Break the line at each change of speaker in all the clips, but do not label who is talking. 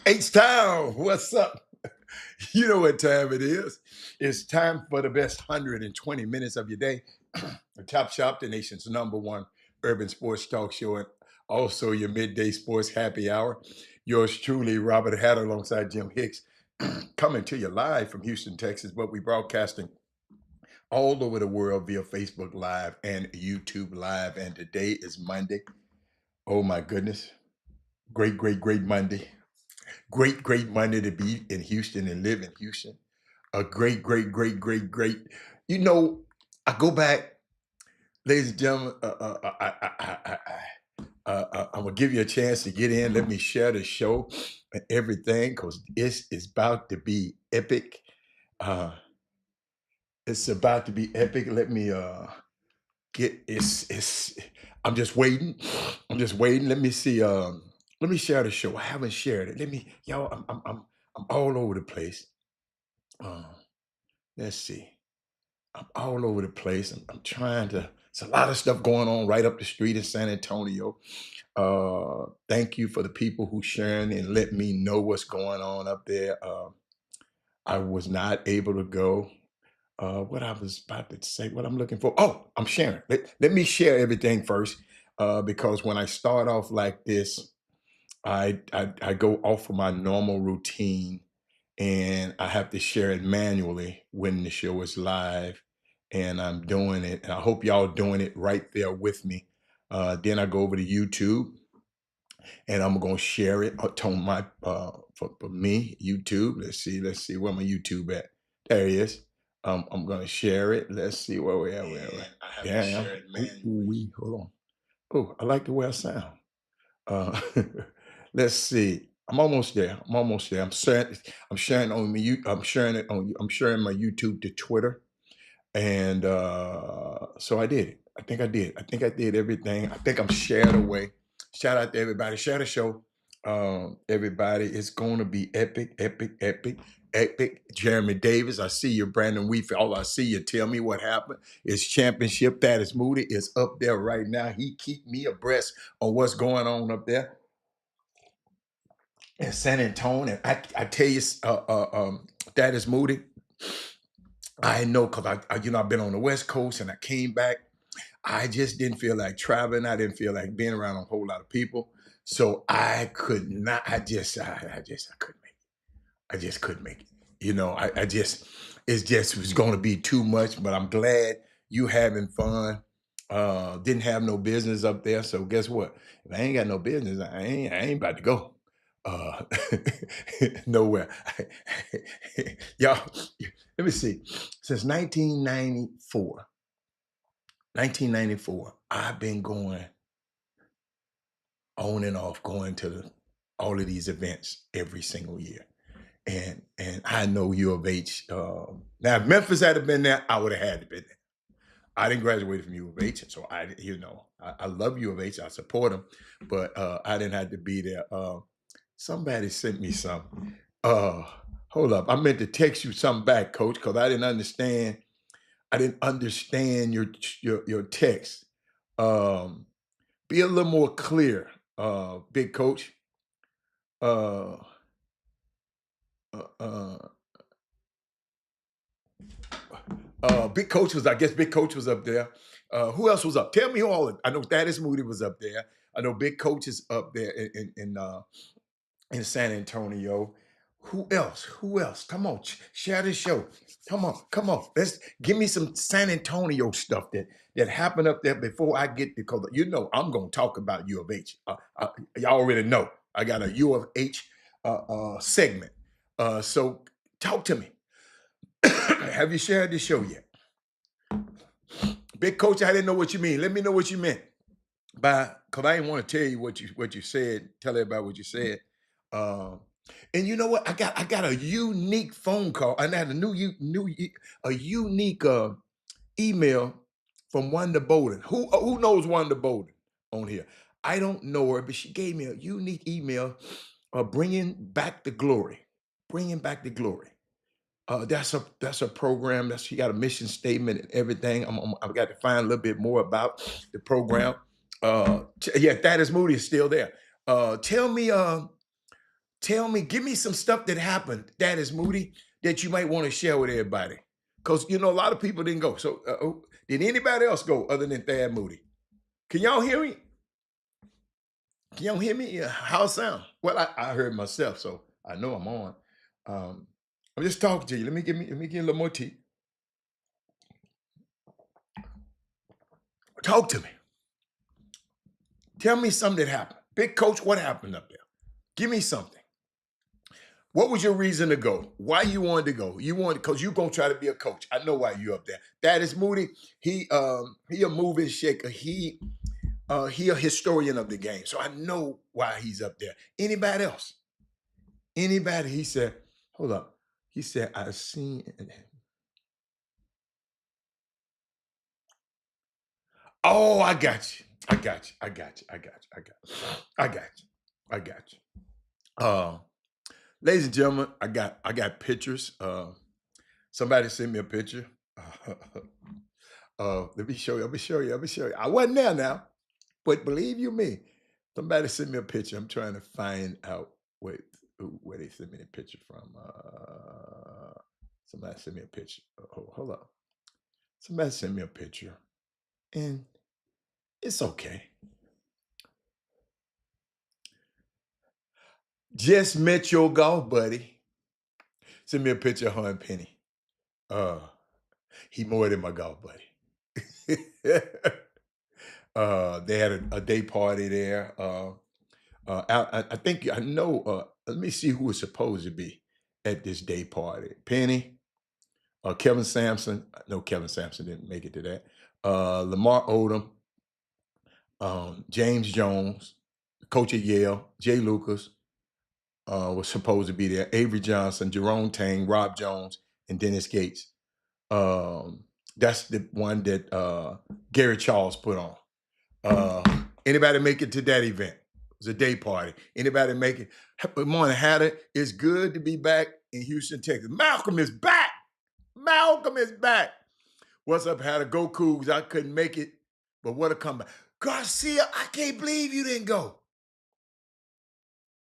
H-Town, what's up? You know what time it is. It's time for the best 120 minutes of your day. The Chop Shop, the nation's #1 urban sports talk show, and also your midday sports happy hour. Yours truly, Robert Hatter, alongside Jim Hicks, coming to you live from Houston, Texas, but we broadcasting all over the world via Facebook Live and YouTube Live. And today is Monday. Oh my goodness. Great Monday. Great Monday to be in Houston and live in Houston. A great. You know, I go back, ladies and gentlemen. I'm gonna give you a chance to get in. Let me share the show and everything because it's about to be epic. Uh, it's about to be epic. Let me get it's. I'm just waiting. I'm just waiting. Let me see. Let me share the show. I haven't shared it. Let me, y'all. I'm all over the place. Uh, let's see. I'm all over the place. I'm trying to. It's a lot of stuff going on right up the street in San Antonio. Thank you for the people who sharing and let me know what's going on up there. I was not able to go. What I was about to say, what I'm looking for. Oh, I'm sharing. Let me share everything first, because when I start off like this, I go off of my normal routine and I have to share it manually when the show is live. And I'm doing it, and I hope y'all doing it right there with me. Then I go over to YouTube and I'm gonna share it on my for me YouTube. Let's see where my YouTube at. There it is. I'm gonna share it. Let's see where we at. I have to share it manually. Hold on. Oh, I like the way I sound. Uh, let's see. I'm almost there. I'm almost there. I'm sharing on me. I'm sharing it on. I'm sharing my YouTube to Twitter, and so I did it. I think I did. I think I did everything. I think I'm shared away. Shout out to everybody. Share the show. Everybody, it's going to be epic. Jeremy Davis, I see you. Brandon Weef, all I see you. Tell me what happened. It's championship. That is Moody is up there right now. He keep me abreast on what's going on up there in San Antonio. And I tell you, that is Moody. I know because I've been on the West Coast and I came back. I just didn't feel like traveling. I didn't feel like being around a whole lot of people. So I could not. I couldn't make it. I just couldn't make it. It just was going to be too much. But I'm glad you having fun. Didn't have no business up there. So guess what? If I ain't got no business, I ain't about to go. Uh, nowhere. Y'all, let me see. Since 1994, I've been going on and off, going to all of these events every single year. And I know U of H. Now, if Memphis had been there, I would have had to been there. I didn't graduate from U of H, so I love U of H. I support them, but I didn't have to be there. Somebody sent me something. Uh, Hold up, I meant to text you something back, Coach, because I didn't understand. I didn't understand your text. Um, be a little more clear, big coach. Uh, uh, uh, Big Coach was, I guess, Big Coach was up there. Who else was up? Tell me who all. I know Thaddeus Moody was up there. I know Big Coach is up there in San Antonio. Who else? Who else? Come on, share the show. Come on. Let's give me some San Antonio stuff that happened up there before I get to color. You know, I'm gonna talk about U of H. Y'all already know I got a U of H segment. So talk to me. Have you shared the show yet? Big Coach, I didn't know what you mean. Let me know what you meant by, because I didn't want to tell you what you said. Tell everybody what you said. Um, and you know what? I got a unique phone call. I had a unique email from Wanda Bolden. Who knows Wanda Bolden on here? I don't know her, but she gave me a unique email, bringing back the glory, bringing back the glory. That's a program. She got a mission statement and everything. I've got to find a little bit more about the program. Yeah, Thaddeus Moody is still there. Tell me. Tell me, give me some stuff that happened, that is Moody, that you might want to share with everybody. Because you know a lot of people didn't go. So did anybody else go other than Thad Moody? Can y'all hear me? Can y'all hear me? How it sound? Well, I heard myself, so I know I'm on. Um, I'm just talking to you. Let me get a little more tea. Talk to me. Tell me something that happened. Big coach, what happened up there? Give me something. What was your reason to go? Why you wanted to go? You wanted because you gonna try to be a coach. I know why you up there. That is Moody. He a moving shaker. He a historian of the game. So I know why he's up there. Anybody else? Anybody? He said, hold up. He said, I seen. Oh, I got you. I got you. I got you. I got you. I got you. I got you. I got you. Ladies and gentlemen, I got pictures. Somebody sent me a picture. Let me show you. Let me show you. Let me show you. I wasn't there now, but believe you me, somebody sent me a picture. I'm trying to find out where they sent me the picture from. Somebody sent me a picture. Hold up. Somebody sent me a picture, and it's okay. Just met your golf buddy. Send me a picture of her and Penny. Uh, he more than my golf buddy. They had a day party there. I think I know. Let me see who was supposed to be at this day party. Penny, Kevin Sampson. No, Kevin Sampson didn't make it to that. Lamar Odom, James Jones, coach at Yale, Jay Lucas was supposed to be there. Avery Johnson, Jerome Tang, Rob Jones, and Dennis Gates. That's the one that Gary Charles put on. Anybody make it to that event? It was a day party. Anybody make it? Good morning, Hatter. It's good to be back in Houston, Texas. Malcolm is back. Malcolm is back. What's up, Hatter? Go Cougs. I couldn't make it, but what a comeback. Garcia, I can't believe you didn't go.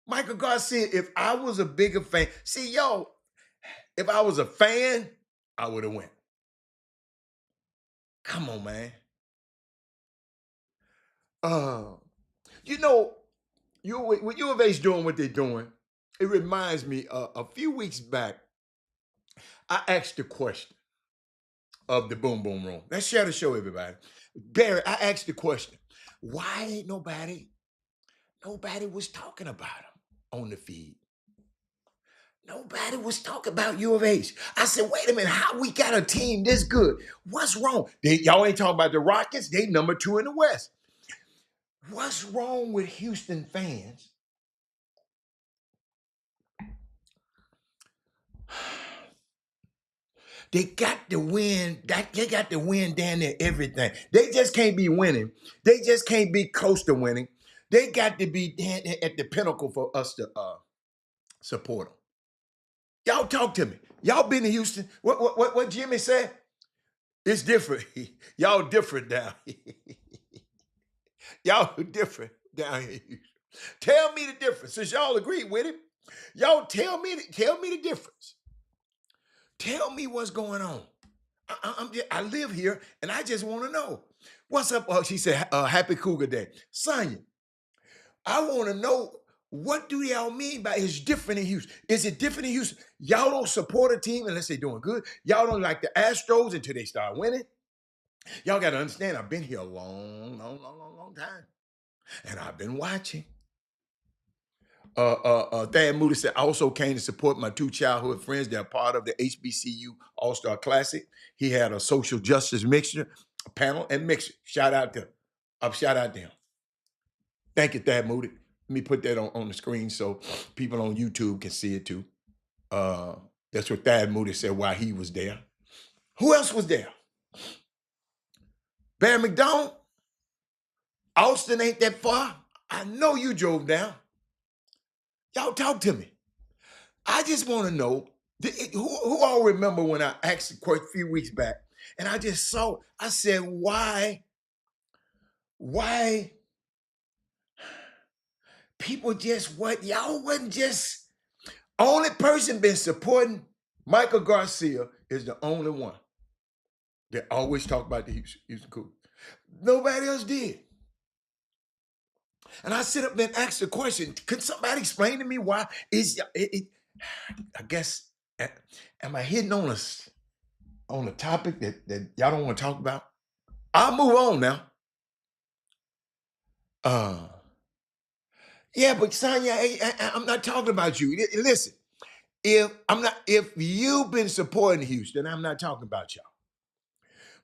Michael Garcia, if I was a bigger fan, see, yo, if I was a fan, I would have went. Come on, man. You know, when U of H doing what they're doing, it reminds me a few weeks back, I asked the question of the Boom Boom Room. Let's share the show, everybody. Barry, I asked the question, why ain't nobody was talking about him on the feed? Nobody was talking about U of H. I said, wait a minute, how we got a team this good? What's wrong? Y'all ain't talking about the Rockets. They number 2 in the West. What's wrong with Houston fans? They got to win. They got to win down there everything. They just can't be winning. They just can't be close to winning. They got to be down there at the pinnacle for us to support them. Y'all talk to me. Y'all been to Houston. What Jimmy said? It's different. Y'all different down here. Y'all different down here. Tell me the difference. Since y'all agree with him, y'all tell me the difference. Tell me what's going on. I live here and I just want to know. What's up? She said, happy Cougar Day. Sonya, I want to know, what do y'all mean by it's different in Houston? Is it different in Houston? Y'all don't support a team unless they're doing good. Y'all don't like the Astros until they start winning. Y'all got to understand, I've been here a long time. And I've been watching. Thad Moody said, I also came to support my 2 childhood friends. They're part of the HBCU All-Star Classic. He had a social justice mixture, a panel and mixture. Shout out to him. Thank you, Thad Moody. Let me put that on the screen so people on YouTube can see it too. That's what Thad Moody said while he was there. Who else was there? Barry McDonald? Austin ain't that far. I know you drove down. Y'all talk to me. I just want to know, who all remember when I asked a few weeks back, and I just saw, I said, why people just, y'all wasn't just Only person been supporting Michael Garcia is the only one. They always talk about the Houston Cougars. Nobody else did. And I sit up there and ask the question, could somebody explain to me why I guess, am I hitting on a topic that y'all don't want to talk about? I'll move on now. Yeah, but Sonya, I'm not talking about you. Listen, if you've been supporting Houston, I'm not talking about y'all.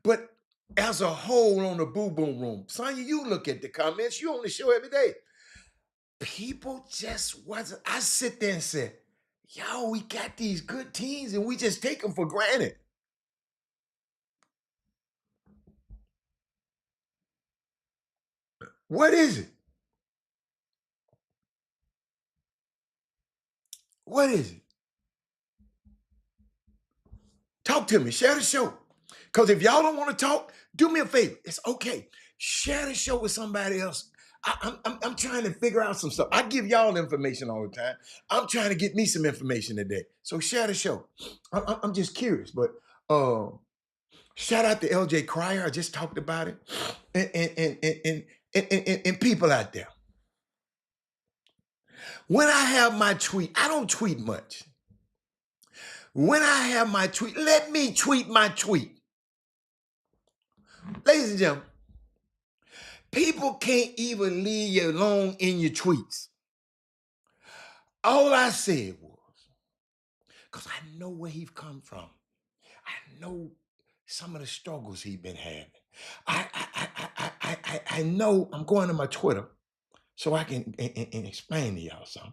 But as a whole on the Boo Boom Room, Sonya, you look at the comments, you on the show every day. People just wasn't, I sit there and say, yo, we got these good teams and we just take them for granted. What is it? What is it? Talk to me. Share the show. Because if y'all don't want to talk, do me a favor. It's okay. Share the show with somebody else. I'm trying to figure out some stuff. I give y'all information all the time. I'm trying to get me some information today. So share the show. I'm just curious. But shout out to LJ Cryer. I just talked about it. And people out there. When I have my tweet, I don't tweet much. When I have my tweet, let me tweet my tweet. Ladies and gentlemen, people can't even leave you alone in your tweets. All I said was, because I know where he's come from. I know some of the struggles he's been having. I know I'm going to my Twitter so I can explain to y'all something.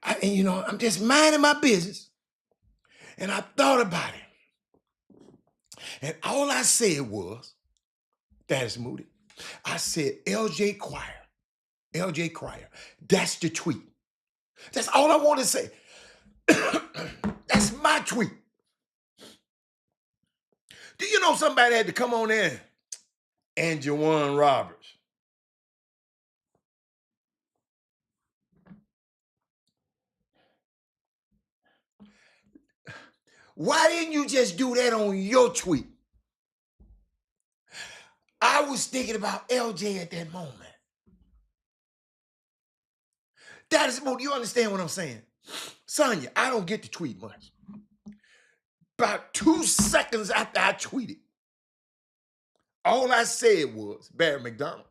I'm just minding my business. And I thought about it. And all I said was, that's Moody. I said, LJ Cryer. That's the tweet. That's all I want to say. That's my tweet. Do you know somebody had to come on in? And Jawan Roberts. Why didn't you just do that on your tweet? I was thinking about LJ at that moment. That is, you understand what I'm saying? Sonya, I don't get to tweet much. About 2 seconds after I tweeted, all I said was, Barry McDonald,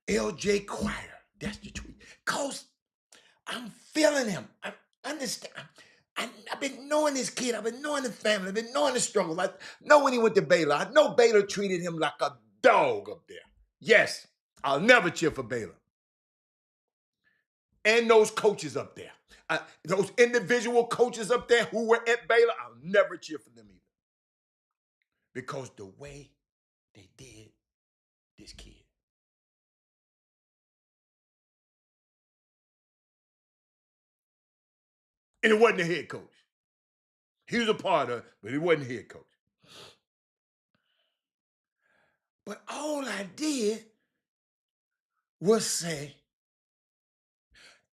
LJ Cryer, that's the tweet. Because I'm feeling him. I understand. I've been knowing this kid. I've been knowing the family. I've been knowing the struggle. I know when he went to Baylor. I know Baylor treated him like a dog up there. Yes, I'll never cheer for Baylor. And those coaches up there. Those individual coaches up there who were at Baylor, I'll never cheer for them either. Because the way they did this kid. And it wasn't the head coach. He was a part of it, but he wasn't the head coach. But all I did was say,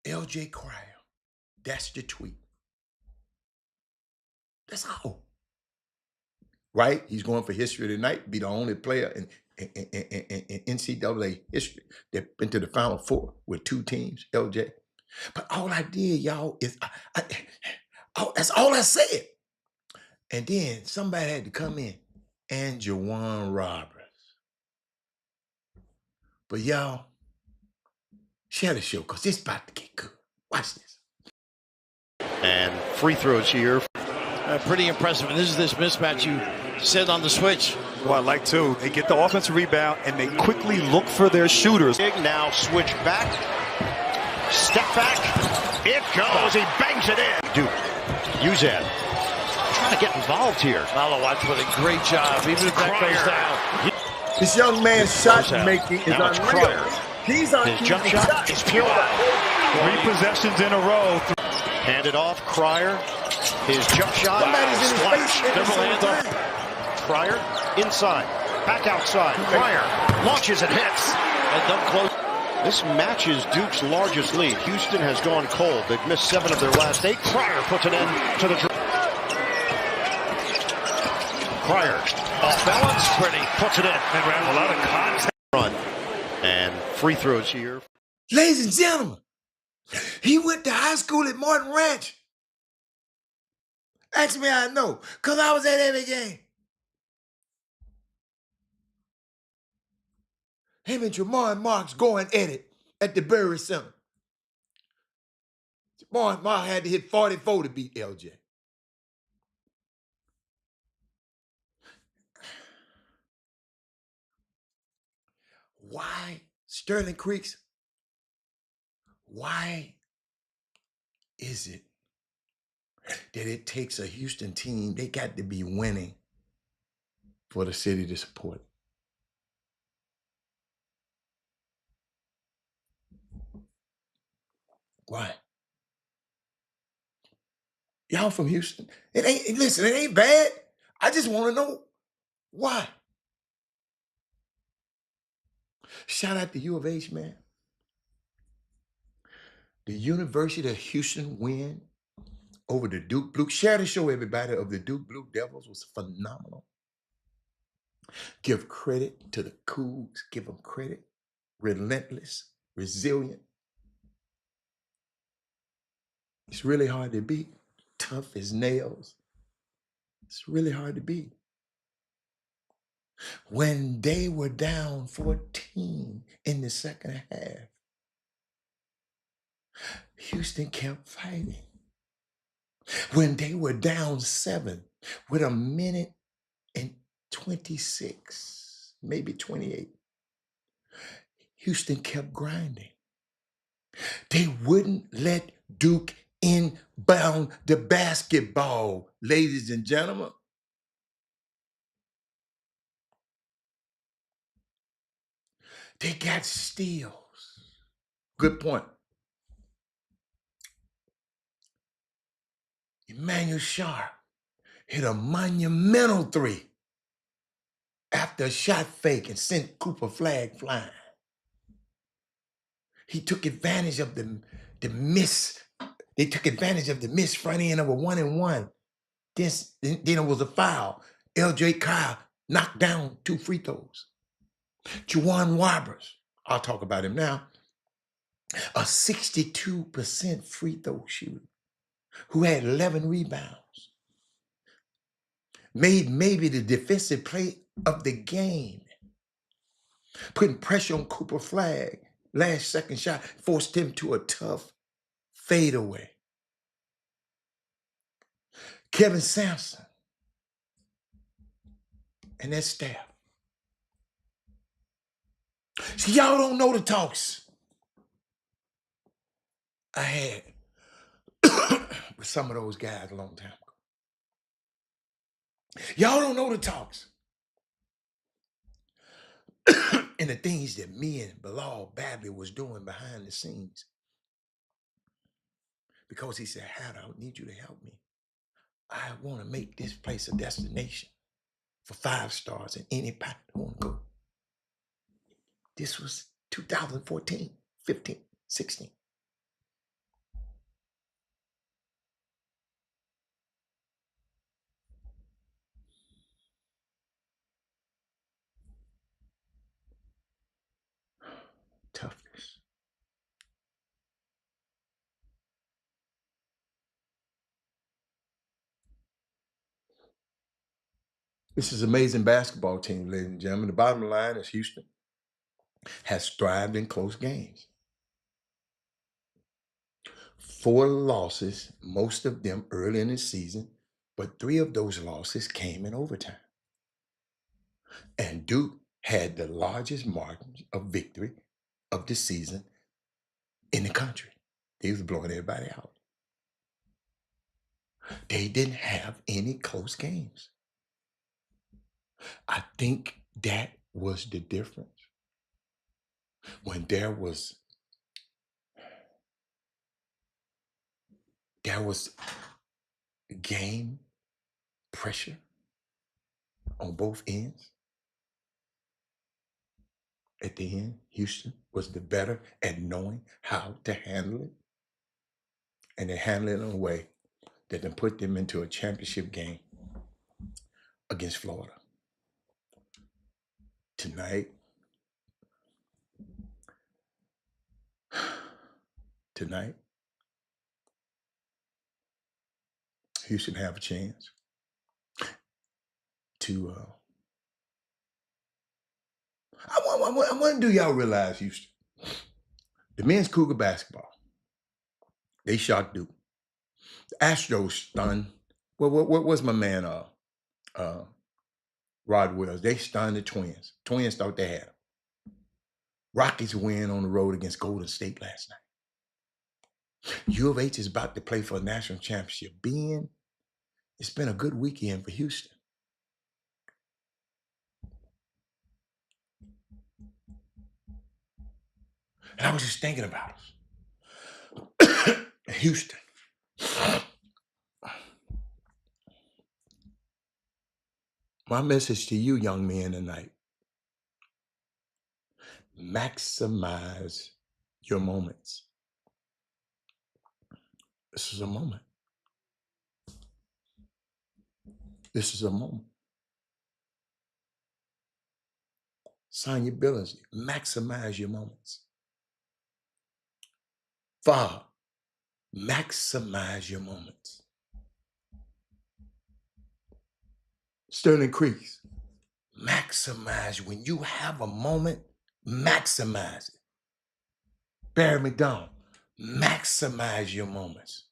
LJ Cryer, that's the tweet. That's all. Right? He's going for history tonight, be the only player in NCAA history that been to the Final Four with 2 teams, LJ. But all I did, y'all, is that's all I said. And then somebody had to come in, and Jawan Roberts. But y'all, share the show, because it's about to get good. Watch this.
And free throws here.
Pretty impressive. And this is this mismatch you said on the switch.
Well, I like to. They get the offensive rebound, and they quickly look for their shooters.
Now switch back. Step back. It goes. He bangs it in. Duke. Uzad. Trying to get involved here.
Malawat's with a great job, even if that goes down.
This young man's shot making is unreal. He's on
his jump shot is pure.
3 possessions in a row.
Handed off. Cryer. His jump shot.
Somebody's in his face.
Dribble hands off. Cryer inside. Back outside. Cryer launches and hits.
And don't close.
This matches Duke's largest lead. Houston has gone cold. They've missed 7 of their last 8. Cryer puts an end to the drive. Cryer off balance, Pretty puts it in.
And ran a lot of contact.
Run and free throws here.
Ladies and gentlemen, he went to high school at Martin Ranch. Ask me how I know, because I was at every game. Him and Jamar Marks going at it at the Berry Center. Jamar Marks had to hit 44 to beat LJ. Why, Sterling Creeks, why is it that it takes a Houston team, they got to be winning for the city to support it? Why? Y'all from Houston? It ain't bad. I just want to know why. Shout out to U of H, man. The University of Houston win over the Duke Blue. Share the show, everybody, of the Duke Blue Devils was phenomenal. Give credit to the Cougs. Give them credit. Relentless, resilient. It's really hard to beat. Tough as nails. It's really hard to beat. When they were down 14 in the second half, Houston kept fighting. When they were down 7 with 1:26, maybe 28, Houston kept grinding. They wouldn't let Duke inbound the basketball, ladies and gentlemen. They got steals. Good point. Emmanuel Sharp hit a monumental 3 after a shot fake and sent Cooper Flag flying. He took advantage of the miss. They took advantage of the missed front end of a 1-and-1. Then it was a foul. LJ Kyle knocked down 2 free throws. Juwan Warbers, I'll talk about him now, a 62% free throw shooter who had 11 rebounds. Made maybe the defensive play of the game. Putting pressure on Cooper Flag. Last second shot forced him to a tough fadeaway. Kevin Sampson and that staff. See, y'all don't know the talks I had with some of those guys a long time ago. Y'all don't know the talks and the things that me and Bilal Babley was doing behind the scenes. Because he said, Hatter, I need you to help me. I want to make this place a destination for 5 stars and anybody that want to go. This was 2014, 15, 16. Toughness. This is an amazing basketball team, ladies and gentlemen. The bottom line is Houston has thrived in close games. 4 losses, most of them early in the season, but 3 of those losses came in overtime. And Duke had the largest margin of victory of the season in the country. They was blowing everybody out. They didn't have any close games. I think that was the difference. When there was game pressure on both ends, At the end, Houston was the better at knowing how to handle it. And they handled it in a way that then put them into a championship game against Florida. Tonight, Houston have a chance to. I want to do y'all realize, Houston, the men's Cougar basketball, they shot Duke. The Astros stunned. What was my man? Rod Wells. They stunned the Twins. Twins thought they had them. Rockets win on the road against Golden State last night. U of H is about to play for a national championship. It's been a good weekend for Houston. And I was just thinking about us. Houston. My message to you, young men, tonight: maximize your moments. This is a moment. This is a moment. Sonya Billings, maximize your moments. Father, maximize your moments. Sterling Creeks, maximize. When you have a moment, maximize it. Barry McDonald, maximize your moments.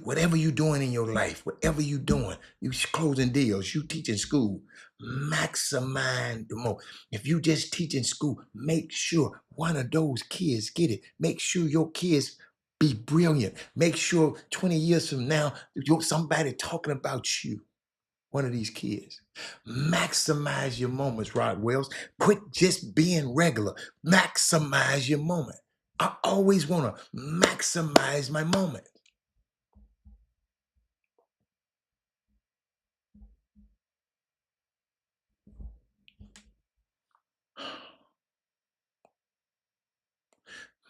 Whatever you're doing in your life, whatever you're doing, you closing deals, you teaching school, maximize the moment. If you just teaching school, make sure one of those kids get it. Make sure your kids be brilliant. Make sure 20 years from now, somebody talking about you, one of these kids. Maximize your moments, Rod Wells. Quit just being regular. Maximize your moment. I always want to maximize my moment.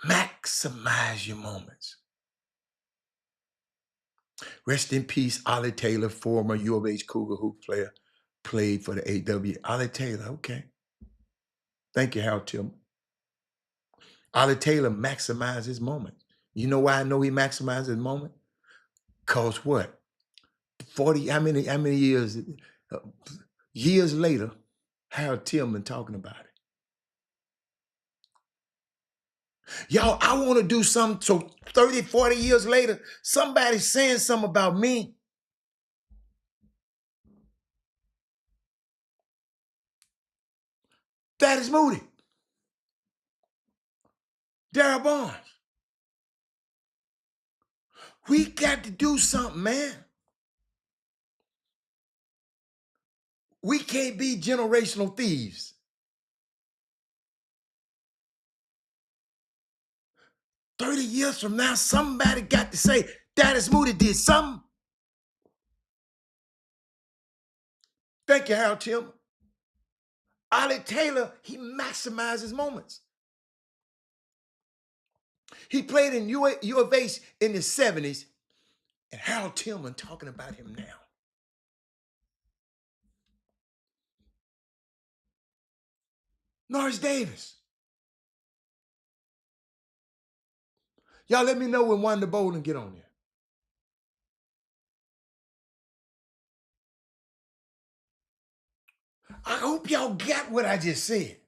Maximize your moments. Rest in peace, Ollie Taylor, former U of H Cougar hoop player, played for the AW. Ollie Taylor, okay. Thank you, Harold Tillman. Ollie Taylor maximized his moment. You know why I know he maximized his moment? Cause what? 40, how many years? Years later, Harold Tillman talking about it. Y'all, I want to do something so 30, 40 years later, somebody's saying something about me. That is Moody. Darryl Barnes. We got to do something, man. We can't be generational thieves. "30 years from now, somebody got to say, Dennis Moody did something." Thank you, Harold Tillman. Ollie Taylor, he maximized his moments. He played in U of H in the 70s, and Harold Tillman talking about him now. Norris Davis. Y'all let me know when Wanda Bolden get on there. I hope y'all got what I just said.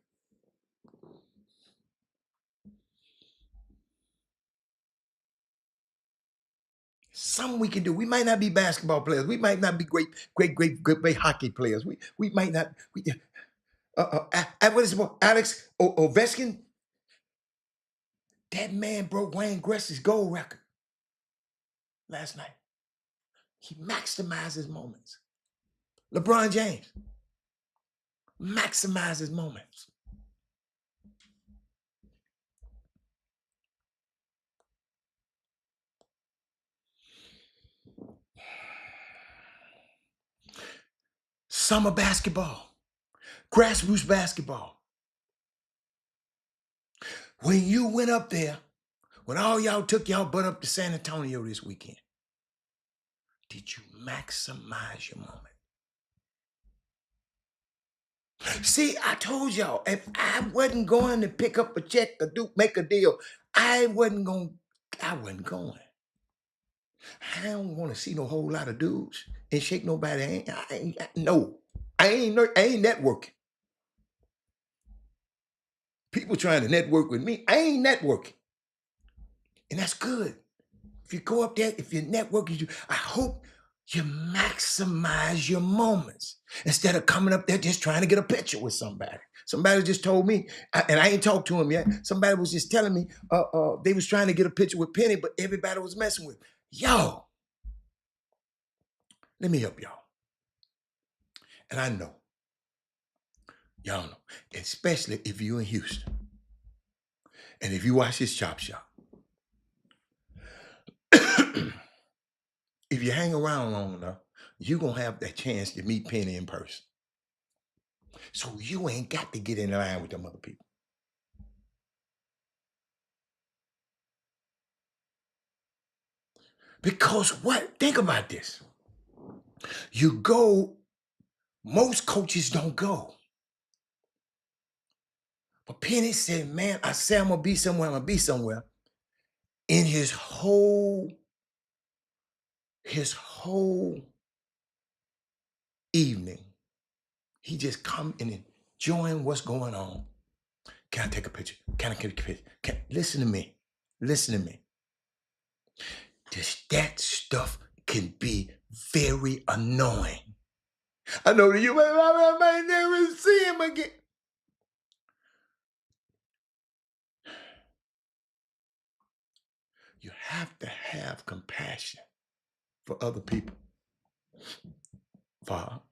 Something we can do. We might not be basketball players. We might not be great hockey players. We might not. What is it? Alex Ovechkin? That man broke Wayne Gretzky's gold record last night. He maximized his moments. LeBron James maximized his moments. Summer basketball. Grassroots basketball. When you went up there, when all y'all took y'all butt up to San Antonio this weekend, did you maximize your moment? See, I told y'all, if I wasn't going to pick up a check or make a deal, I wasn't going. I don't want to see no whole lot of dudes and shake nobody. No. I ain't networking. People trying to network with me, I ain't networking. And that's good. If you go up there, if you're networking, I hope you maximize your moments instead of coming up there just trying to get a picture with somebody. Somebody just told me, and I ain't talked to him yet. Somebody was just telling me they was trying to get a picture with Penny, but everybody was messing with. Yo, let me help y'all. And I know, y'all know, especially if you're in Houston and if you watch this Chop Shop. If you hang around long enough, you're going to have that chance to meet Penny in person. So you ain't got to get in line with them other people. Because what? Think about this. You go, most coaches don't go. But Penny said, man, I say I'm going to be somewhere, I'm going to be somewhere. In his whole evening, he just come and enjoying what's going on. Can I take a picture? Can I take a picture? Listen to me. Listen to me. That stuff can be very annoying. I know that you might never see him again. You have to have compassion for other people. Bob,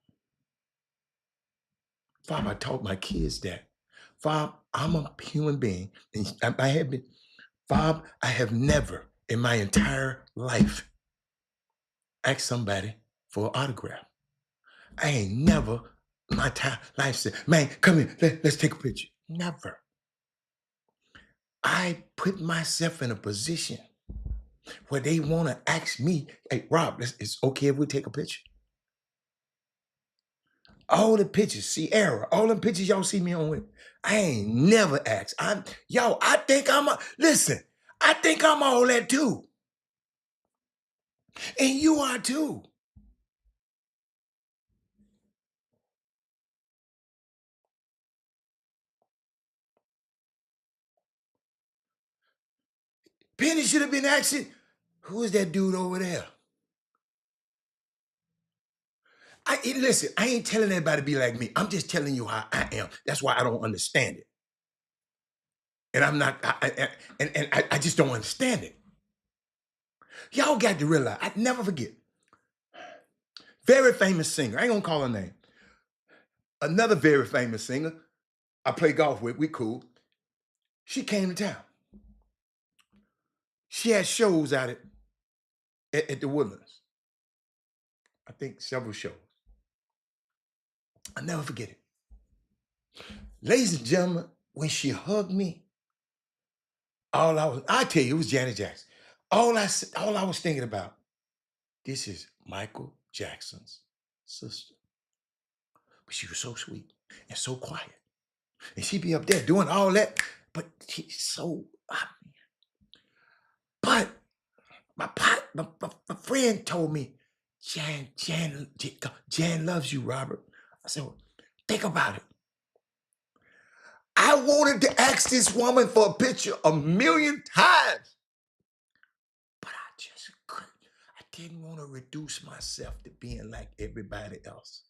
I taught my kids that. Bob, I'm a human being, and I have been. Bob, I have never in my entire life asked somebody for an autograph. I ain't never in my life said, man, come here, let's take a picture. Never. I put myself in a position where they want to ask me, hey, Rob, it's okay if we take a picture. All the pictures, Sierra, all the pictures y'all see me on with, I ain't never asked. I think I think I'm all that too. And you are too. Penny should have been asking, who is that dude over there? Listen, I ain't telling everybody to be like me. I'm just telling you how I am. That's why I don't understand it. And I'm not, I just don't understand it. Y'all got to realize, I never forget. Very famous singer, I ain't gonna call her name. Another very famous singer I play golf with, we cool. She came to town. She had shows out at the Woodlands. I think several shows. I'll never forget it. Ladies and gentlemen, when she hugged me, I tell you, it was Janet Jackson. All I was thinking about, this is Michael Jackson's sister. But she was so sweet and so quiet. And she'd be up there doing all that, but she's so, but my friend told me, Jan loves you, Robert. I said, well, think about it. I wanted to ask this woman for a picture 1,000,000 times, but I just couldn't. I didn't want to reduce myself to being like everybody else.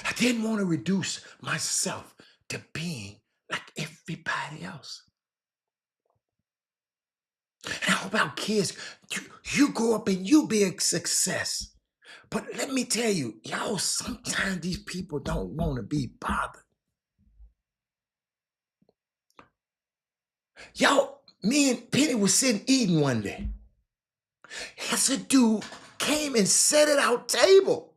I didn't want to reduce myself to being like everybody else. And how about kids? You grow up and you be a success. But let me tell you, y'all, sometimes these people don't want to be bothered. Y'all, me and Penny was sitting eating one day. That's a dude came and set at our table.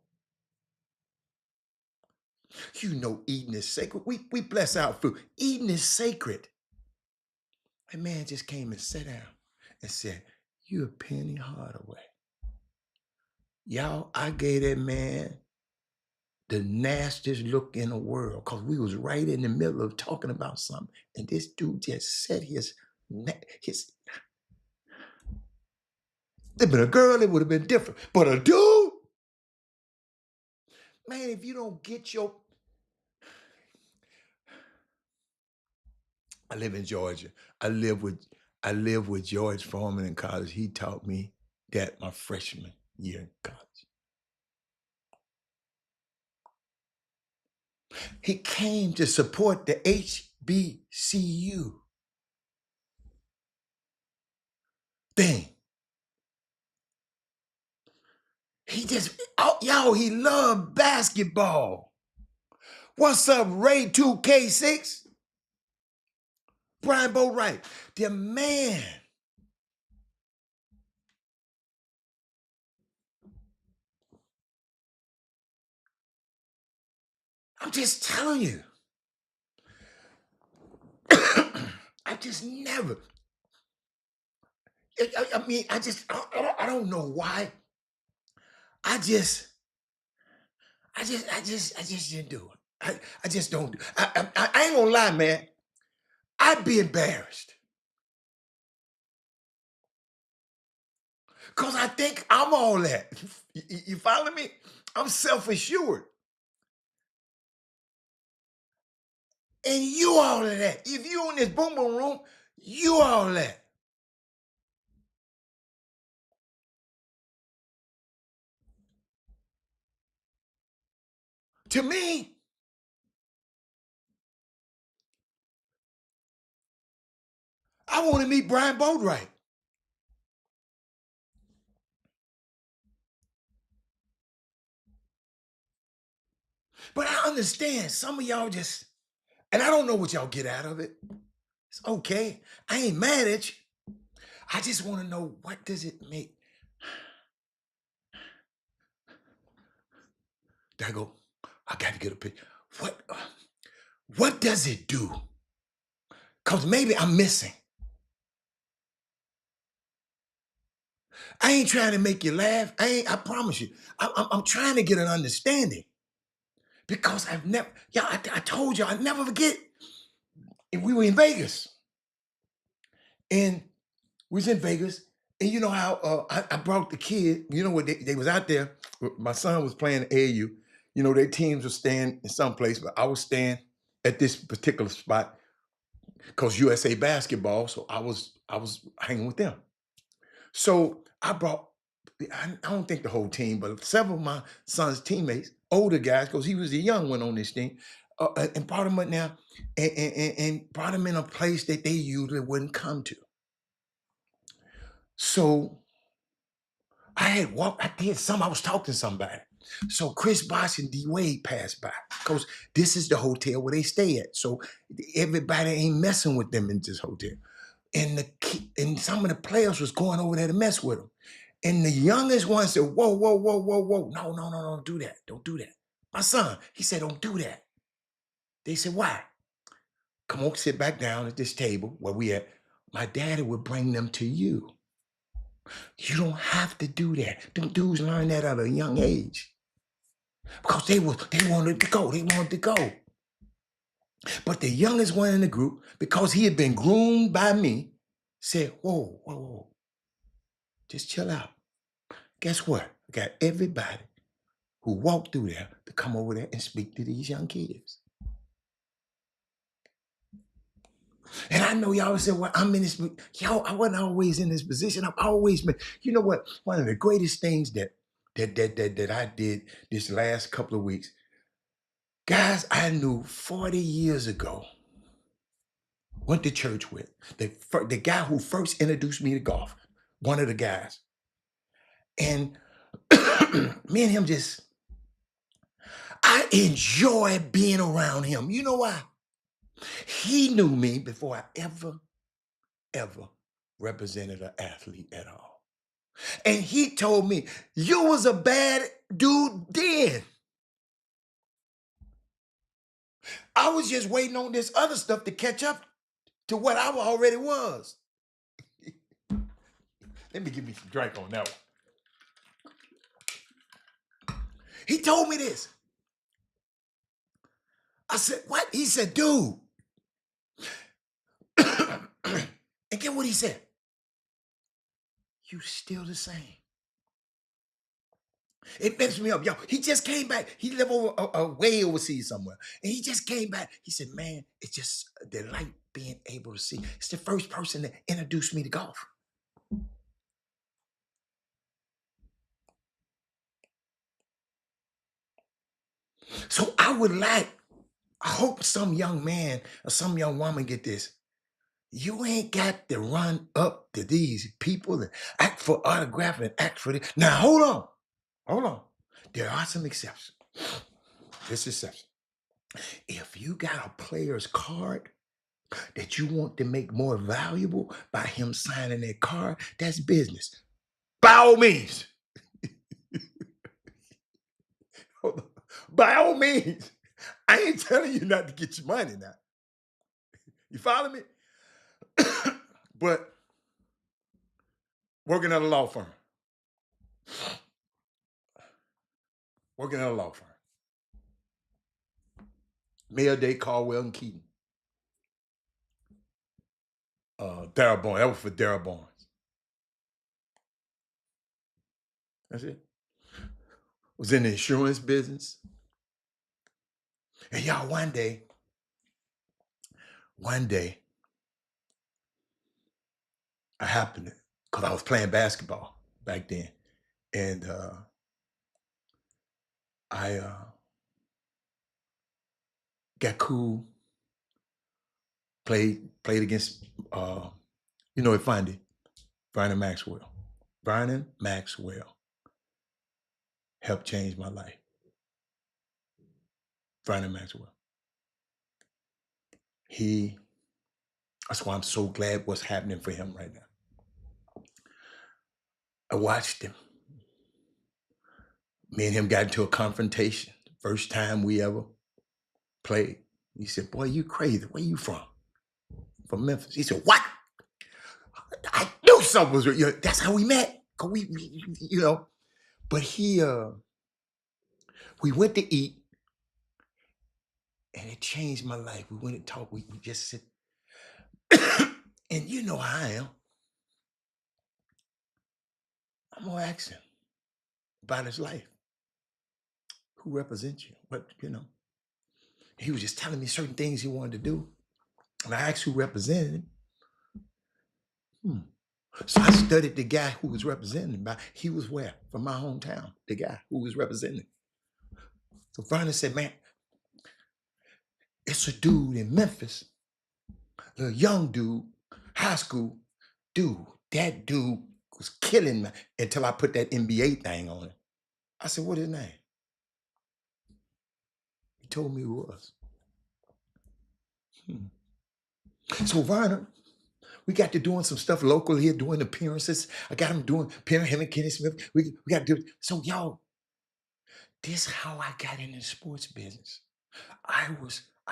You know, eating is sacred. We bless our food. Eating is sacred. That man just came and sat down and said, "You a Penny Hardaway." Y'all, I gave that man the nastiest look in the world because we was right in the middle of talking about something, and this dude just said his. If been a girl, it would have been different. But a dude, man, if you don't get your. I live in Georgia. I live with George Foreman in college. He taught me that my freshman year in college. He came to support the HBCU thing. He just, yo, he loved basketball. What's up, Ray 2K6? Brian Boatwright. The man. I'm just telling you. I just never. I mean, I don't know why. I just didn't do it. I just don't. I ain't gonna lie, man. I'd be embarrassed. Because I think I'm all that. You follow me? I'm self-assured. And you all of that. If you in this boom boom room, you all that. To me, I want to meet Brian Boatwright. But I understand some of y'all just, and I don't know what y'all get out of it. It's okay. I ain't mad at you. I just want to know, what does it make? There I go. I got to get a picture. What does it do? Because maybe I'm missing. I ain't trying to make you laugh. I promise you. I'm trying to get an understanding. Because I've never, yeah, I told you, I never forget. And we were in Vegas. And we was in Vegas. And you know how I brought the kid, you know what, they was out there. My son was playing AAU. You know, their teams were staying in some place, but I was staying at this particular spot because USA basketball. So I was hanging with them. So I brought, I don't think the whole team, but several of my son's teammates, older guys, because he was the young one on this team, and brought him up now and brought him in a place that they usually wouldn't come to. So I was talking to somebody. So Chris Bosh and D Wade passed by because this is the hotel where they stay at. So everybody ain't messing with them in this hotel. And some of the players was going over there to mess with them. And the youngest one said, "Whoa, whoa, whoa, whoa, whoa. No, no, no, don't do that. Don't do that." My son, he said, "Don't do that." They said, "Why?" "Come on, sit back down at this table where we at. My daddy would bring them to you. You don't have to do that." Them dudes learned that at a young age. Because they wanted to go. They wanted to go. But the youngest one in the group, because he had been groomed by me, said, "Whoa, whoa, whoa. Just chill out." Guess what? I got everybody who walked through there to come over there and speak to these young kids. And I know y'all said, "Well, I'm in this." Yo, I wasn't always in this position. I've always been. You know what? One of the greatest things that I did this last couple of weeks, guys, I knew 40 years ago, went to church with the guy who first introduced me to golf, one of the guys. And me and him I enjoy being around him. You know why? He knew me before I ever represented an athlete at all. And he told me, you was a bad dude then. I was just waiting on this other stuff to catch up to what I already was. Let me give me some drink on that one. He told me this. I said, what? He said, dude. And get what he said. You still the same. It messed me up, yo. He just came back. He lived way overseas somewhere. And he just came back. He said, man, it's just a delight being able to see. It's the first person that introduced me to golf. So I hope some young man or some young woman get this. You ain't got to run up to these people and act for autograph and act for this. Now, hold on. There are some exceptions. This exception. If you got a player's card that you want to make more valuable by him signing that card, that's business. By all means. By all means. I ain't telling you not to get your money now. You follow me? But working at a law firm. Mayor Day, Caldwell, and Keaton. Darryl Barnes. That was for Darryl Barnes. That's it. Was in the insurance business. And y'all, one day, I happened to, because I was playing basketball back then. And I got cool, played against, Vernon Maxwell. Vernon Maxwell helped change my life. Vernon Maxwell. That's why I'm so glad what's happening for him right now. I watched him. Me and him got into a confrontation. First time we ever played. He said, boy, you crazy. Where you from? From Memphis. He said, what? I knew something was, that's how we met. Cause we but we went to eat and it changed my life. We went and talked. We just sit. And you know how I am. I'm gonna ask him about his life. Who represents you? But he was just telling me certain things he wanted to do. And I asked who represented him. So I studied the guy who was representing him. He was where? From my hometown, the guy who was representing him. So Vernon said, man, it's a dude in Memphis, a young dude, high school dude. That dude was killing me until I put that NBA thing on him. I said, what is his name? He told me who it was. So Vernon, we got to doing some stuff local here, doing appearances. I got him doing him and Kenny Smith. We got to do. So y'all, this is how I got into the sports business. I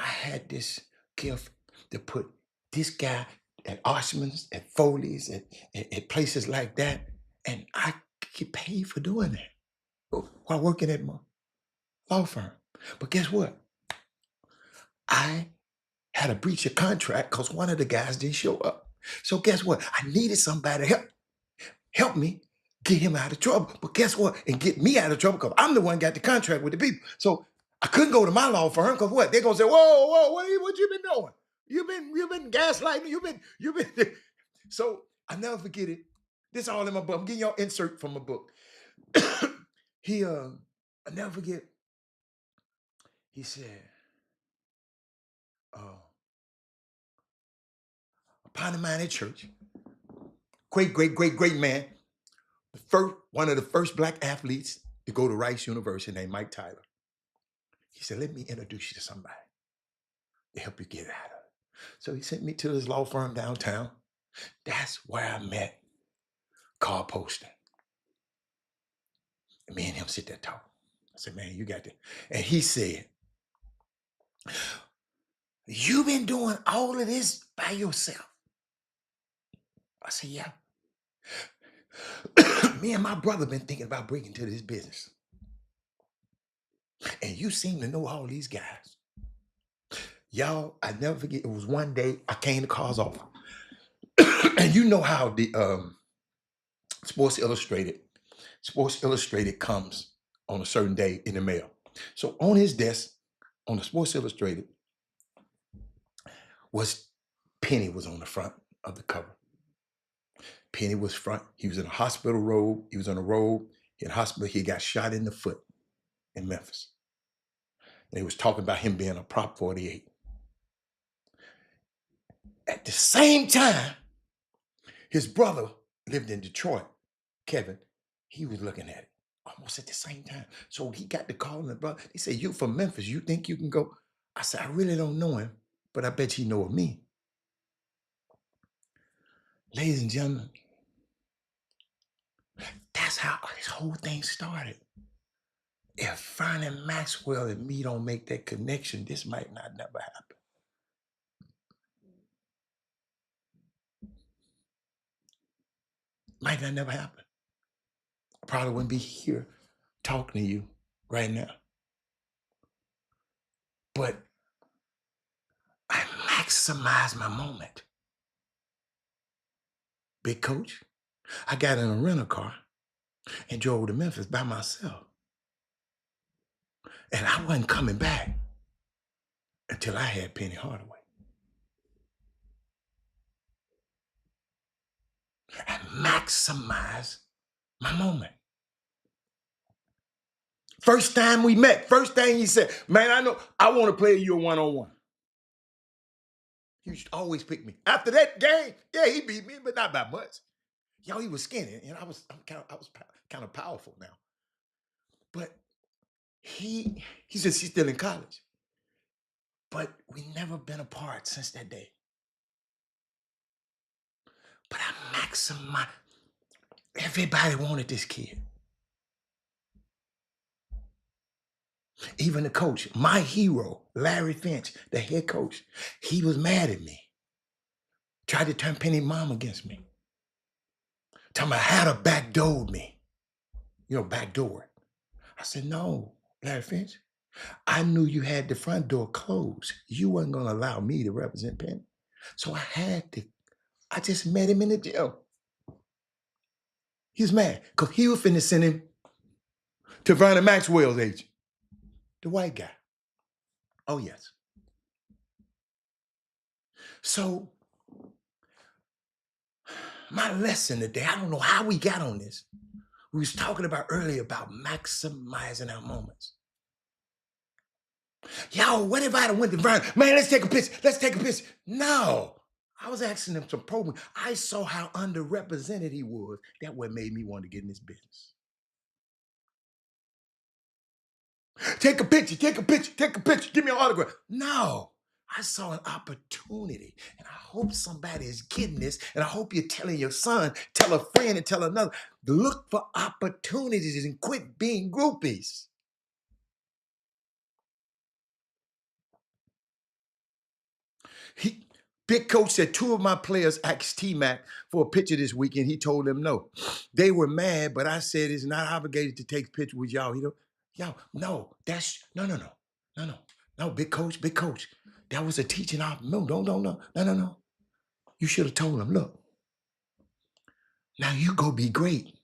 had this gift to put this guy at Oshman's, at Foley's, at places like that, and I get paid for doing that while working at my law firm. But guess what? I had a breach of contract because one of the guys didn't show up. So guess what? I needed somebody to help me get him out of trouble. But guess what? And get me out of trouble because I'm the one got the contract with the people. So I couldn't go to my law firm because what? They're gonna say, whoa, what you been doing? You've been gaslighting. You've been. So I never forget it. This all in my book. I'm getting y'all insert from my book. I never forget. He said, a partner of mine at church, great man, one of the first black athletes to go to Rice University named Mike Tyler. He said, let me introduce you to somebody to help you get out of it. So he sent me to his law firm downtown. That's where I met Carl Poston. And me and him sit there talking. I said, man, you got to. And he said, you been doing all of this by yourself? I said, yeah. Me and my brother been thinking about breaking into this business. And you seem to know all these guys. Y'all, I never forget, it was one day I came to Car's office. And you know how the Sports Illustrated comes on a certain day in the mail. So on his desk, on the Sports Illustrated, Penny was on the front of the cover. Penny was front. He was in a hospital robe. He was on a robe in hospital. He got shot in the foot in Memphis. And he was talking about him being a Prop 48. At the same time, his brother lived in Detroit, Kevin. He was looking at it almost at the same time. So he got the call and the brother. He said, you from Memphis. You think you can go? I said, I really don't know him, but I bet he know of me. Ladies and gentlemen, that's how this whole thing started. If Vernon Maxwell and me don't make that connection, this might not never happen. Might not never happen. I probably wouldn't be here talking to you right now. But I maximized my moment. Big coach, I got in a rental car and drove to Memphis by myself. And I wasn't coming back until I had Penny Hardaway. I maximized my moment. First time we met, first thing he said, man, I know I want to play you a one-on-one. He used to always pick me. After that game, yeah, he beat me, but not by much. Yo, he was skinny, and I was kind of powerful now. But he says he's still in college. But we never been apart since that day. But I maximized. Everybody wanted this kid. Even the coach, my hero, Larry Finch, the head coach, he was mad at me. Tried to turn Penny's mom against me. Talking about how to backdoor me. Backdoor. I said, no, Larry Finch. I knew you had the front door closed. You wasn't going to allow me to represent Penny. So I just met him in the gym. He was mad because he was finna send him to Vernon Maxwell's agent, the white guy. Oh, yes. So my lesson today, I don't know how we got on this. We was talking about earlier about maximizing our moments. Yo, what if I went to Vernon? Man, let's take a picture. Let's take a picture. No. I was asking him some program. I saw how underrepresented he was. That what made me want to get in this business. Take a picture, take a picture, take a picture. Give me an autograph. No. I saw an opportunity, and I hope somebody is getting this, and I hope you're telling your son, tell a friend, and tell another. Look for opportunities and quit being groupies. Big coach said 2 of my players asked T-Mac for a picture this weekend. He told them no. They were mad, but I said it's not obligated to take a picture with y'all. No, big coach. That was a teaching op. No. You should have told him, look, now you go be great,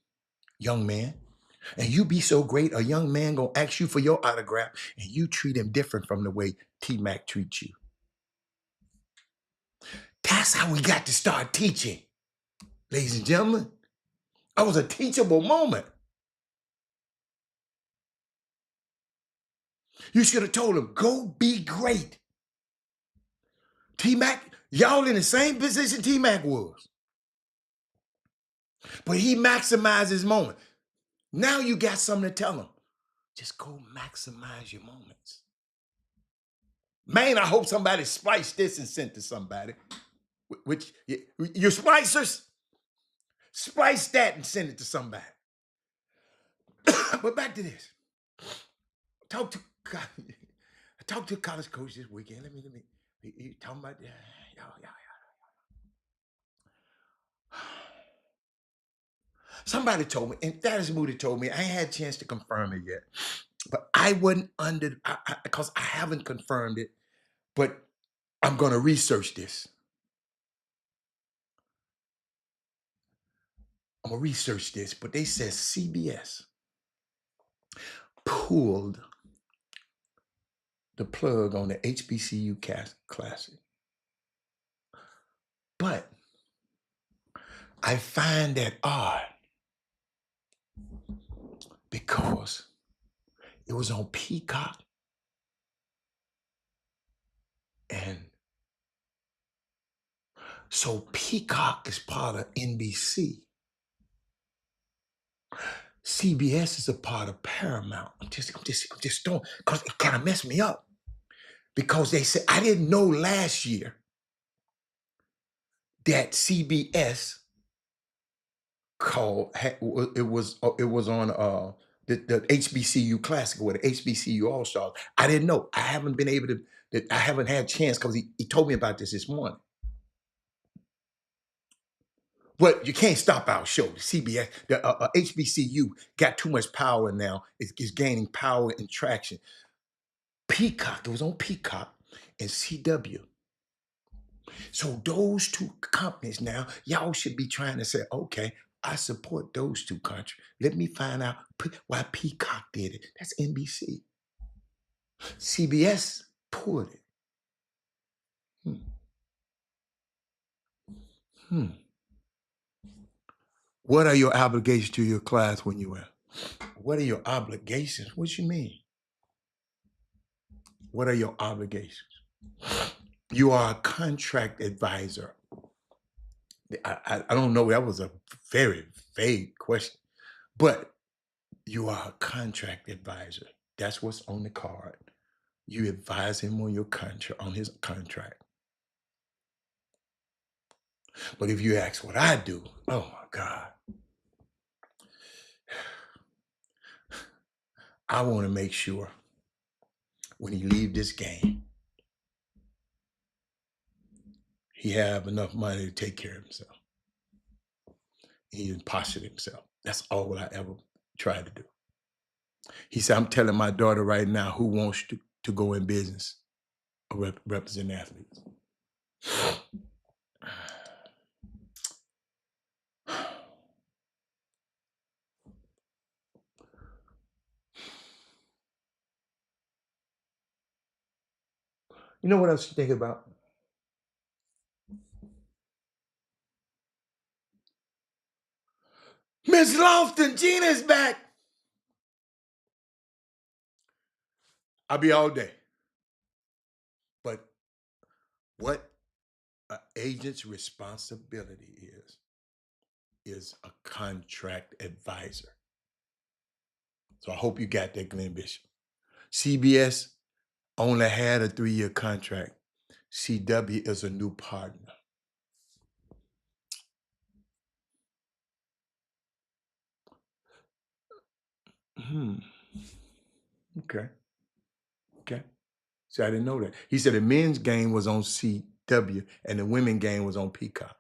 young man. And you be so great, a young man gonna ask you for your autograph, and you treat him different from the way T-Mac treats you. That's how we got to start teaching, ladies and gentlemen. That was a teachable moment. You should have told him, go be great. T-Mac, y'all in the same position T-Mac was. But he maximized his moment. Now you got something to tell him. Just go maximize your moments. Man, I hope somebody spliced this and sent to somebody. Which, your splicers, splice that and send it to somebody. But back to this. Talk to I talked to a college coach this weekend. Let me. He talking about y'all. Somebody told me, and that is Moody told me. I ain't had a chance to confirm it yet, but I wasn't under because I haven't confirmed it. But I'm gonna research this. I'm gonna research this. But they said CBS pulled the plug on the HBCU Classic. But I find that odd because it was on Peacock and so Peacock is part of NBC. CBS is a part of Paramount. I'm just don't because it kind of messed me up because they said I didn't know last year that CBS it was on the HBCU Classic or the HBCU All Stars. I didn't know. I haven't been able to. I haven't had a chance because he told me about this morning. But you can't stop our show. The CBS, the HBCU got too much power now. It's gaining power and traction. Peacock, it was on Peacock and CW. So those two companies now, y'all should be trying to say, okay, I support those two countries. Let me find out why Peacock did it. That's NBC. CBS pulled it. Hmm. Hmm. What are your obligations to your class when you were? What are your obligations? What you mean? What are your obligations? You are a contract advisor. I don't know. That was a very vague question, but you are a contract advisor. That's what's on the card. You advise him on your contract, on his contract. But if you ask what I do, oh my God, I want to make sure when he leave this game, he have enough money to take care of himself. He didn't posture himself. That's all I ever tried to do. He said, I'm telling my daughter right now who wants to go in business or represent athletes. You know what else you think about? Miss Lofton, Gina's back. I'll be all day. But what an agent's responsibility is a contract advisor. So I hope you got that, Glenn Bishop. CBS only had a 3-year contract. CW is a new partner. Okay. See, I didn't know that. He said the men's game was on CW and the women's game was on Peacock.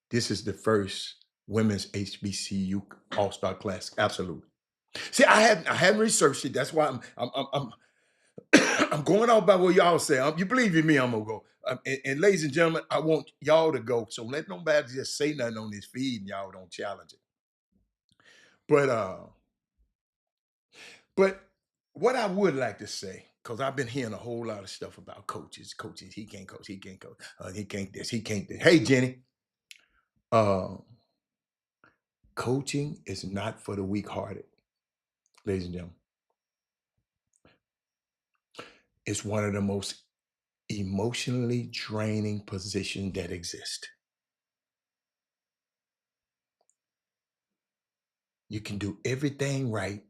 This is the first women's HBCU All-Star Classic. Absolutely. See, I hadn't researched it. That's why I'm I'm going off by what y'all say. You believe in me, I'm gonna go. And ladies and gentlemen, I want y'all to go. So let nobody just say nothing on this feed and y'all don't challenge it. But what I would like to say, because I've been hearing a whole lot of stuff about coaches. Coaches, he can't coach, he can't coach, he can't this, he can't this. Hey, Jenny, coaching is not for the weak-hearted, ladies and gentlemen. It's one of the most emotionally draining positions that exist. You can do everything right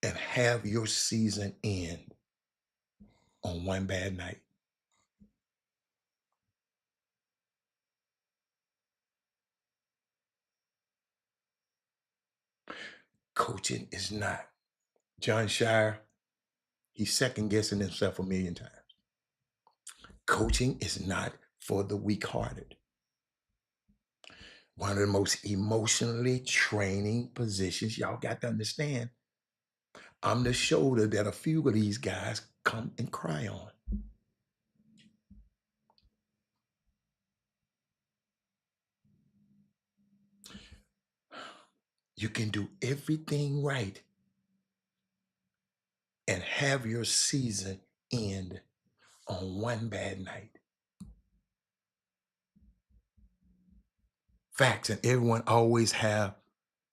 and have your season end on one bad night. Coaching is not. John Shire, he's second guessing himself a million times. Coaching is not for the weak-hearted. One of the most emotionally training positions, y'all got to understand. I'm the shoulder that a few of these guys come and cry on. You can do everything right and have your season end on one bad night. Facts, and everyone always have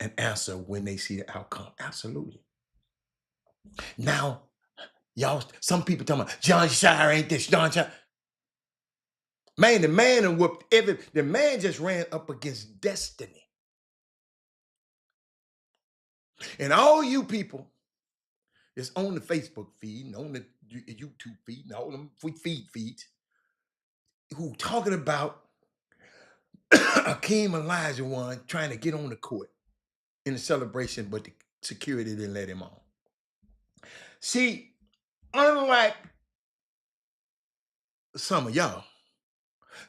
an answer when they see the outcome. Absolutely. Now, y'all, some people talking about John Shire ain't this, John Shire. Man, the man and whooped the man just ran up against destiny. And all you people that's on the Facebook feed and on the YouTube feed and all them feeds who talking about Akeem Olajuwon trying to get on the court in the celebration, but the security didn't let him on. See, unlike some of y'all,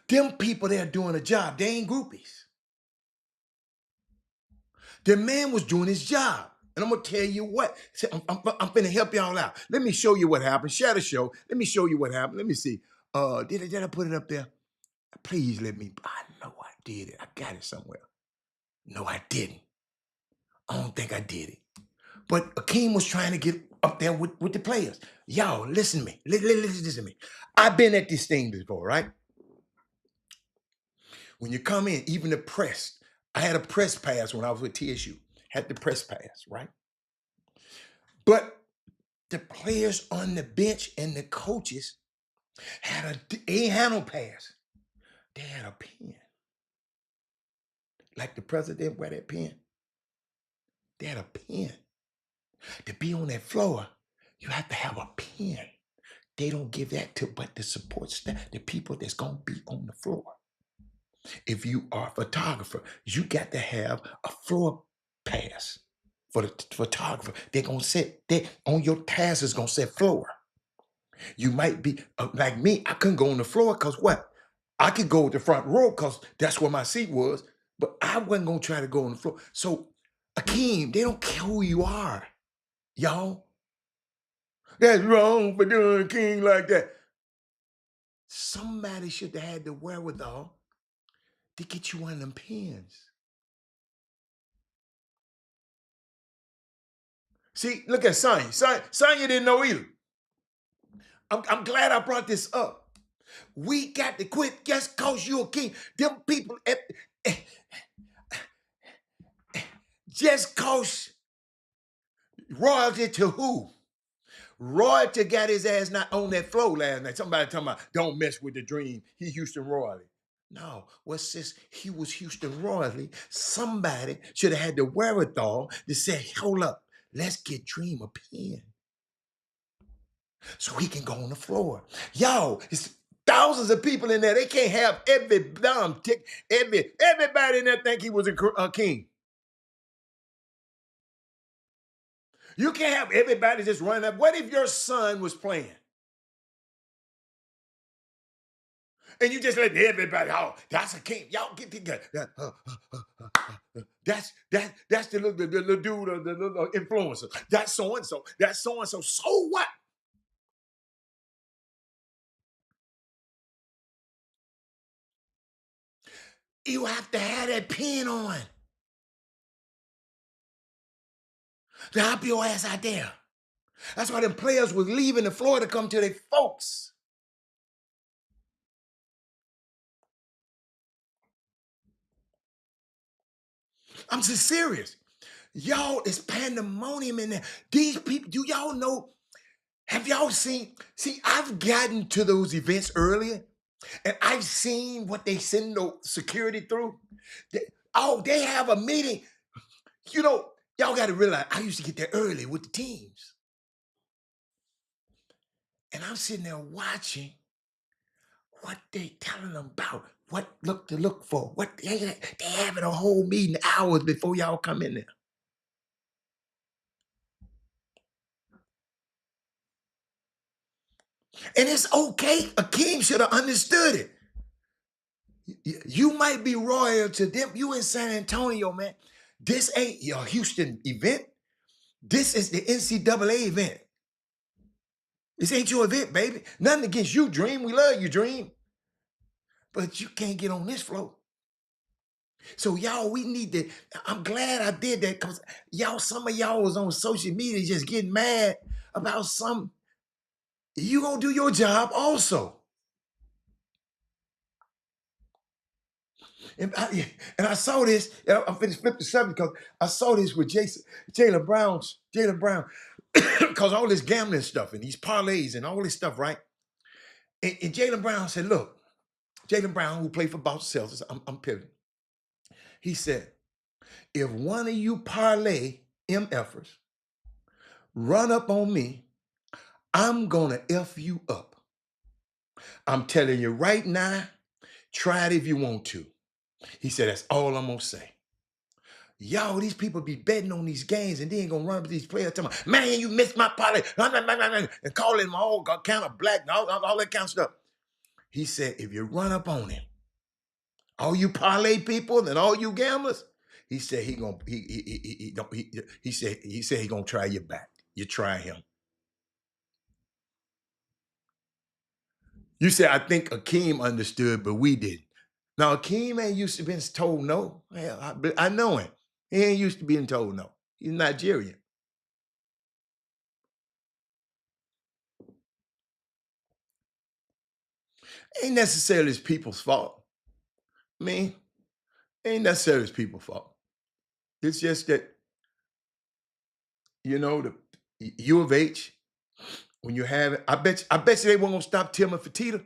them people there doing a job, they ain't groupies. The man was doing his job. And I'm going to tell you what. I'm finna help y'all out. Let me show you what happened. Share the show. Let me show you what happened. Let me see. Did I put it up there? Please let me. I know I did it. I got it somewhere. No, I didn't. I don't think I did it. But Akeem was trying to get up there with the players. Y'all, listen to me. Listen to me. I've been at this thing before, right? When you come in, even the press. I had a press pass when I was with TSU. Had the press pass, right? But the players on the bench and the coaches ain't had no pass. They had a pen. Like the president wear that pen. They had a pen. To be on that floor, you have to have a pen. They don't give that to but the support staff, the people that's going to be on the floor. If you are a photographer, you got to have a floor pass for the photographer. They're going to set, on your task is going to say floor. You might be like me. I couldn't go on the floor because what? I could go with the front row because that's where my seat was, but I wasn't going to try to go on the floor. So, Akeem, they don't care who you are, y'all. That's wrong for doing King like that. Somebody should have had the wherewithal to get you one of them pens. See, look at Sonya. Sonya didn't know either. I'm glad I brought this up. We got to quit just cause you're a king. Them people, just cause royalty to who? Royalty got his ass not on that floor last night. Somebody talking about, don't mess with the dream. He Houston royalty. No, what's this? He was Houston royalty. Somebody should have had the wherewithal to say, hold up, let's get Dream a pen so he can go on the floor. Yo, it's thousands of people in there. They can't have every dumb tick, everybody in there think he was a king. You can't have everybody just running up. What if your son was playing? And you just let everybody, oh, that's a king. Y'all get together. That's the little dude, the little influencer. That's so-and-so. That's so-and-so. So what? You have to have that pen on to help your ass out there. That's why them players was leaving the floor to come to their folks. I'm just serious. Y'all, it's pandemonium in there. These people, do y'all know? Have y'all seen? See, I've gotten to those events earlier, and I've seen what they send the security through. They have a meeting. You know, y'all got to realize, I used to get there early with the teams. And I'm sitting there watching what they telling them about, what to look for. What they having a whole meeting hours before y'all come in there. And it's okay. Akeem should have understood it. You might be royal to them. You in San Antonio, man. This ain't your Houston event. This is the NCAA event. This ain't your event, baby. Nothing against you, Dream. We love you, Dream. But you can't get on this floor. So y'all, we need to, I'm glad I did that because y'all, some of y'all was on social media just getting mad about something. You gonna do your job also. And I saw this, I'm finished flip the subject because I saw this with Jaylen Brown, because all this gambling stuff and these parlays and all this stuff, right? And Jaylen Brown said, look, Jaylen Brown, who played for Boston Celtics, I'm pivoting. He said, if one of you parlay MFers run up on me, I'm gonna F you up. I'm telling you right now, try it if you want to. He said, that's all I'm gonna say. Y'all, these people be betting on these games and they ain't gonna run up to these players talking about, man, you missed my parlay, and calling them all kind of black and all that kind of stuff. He said, if you run up on him, all you parlay people and all you gamblers, he said he said he gonna try your back. You try him. You said I think Akeem understood, but we didn't. Now Akeem ain't used to being told no. Hell, I know him. He ain't used to being told no. He's Nigerian. Ain't necessarily his people's fault. I mean, ain't necessarily his people's fault. It's just that, you know, the U of H, when you have it, I bet you they weren't gonna stop Tillman Fertitta.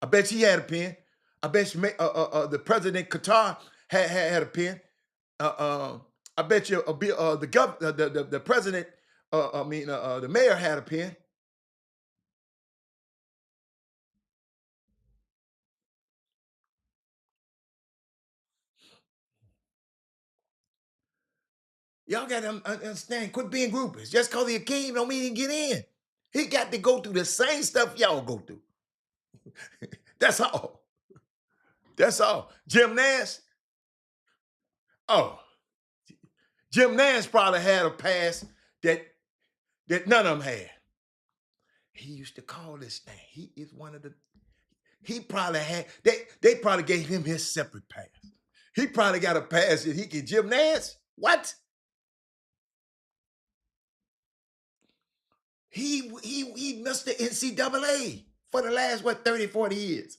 I bet you he had a pen. I bet you the president Qatar had a pen. I bet you the president, the mayor had a pen. Y'all got to understand, quit being groupies. Just because he a king don't mean he get in. He got to go through the same stuff y'all go through. That's all. That's all. Jim Nance, Jim Nance probably had a pass that none of them had. He used to call this thing. He is one of the, he probably had, they probably gave him his separate pass. He probably got a pass that he could, Jim Nance, what? He missed the NCAA for the last, 30, 40 years.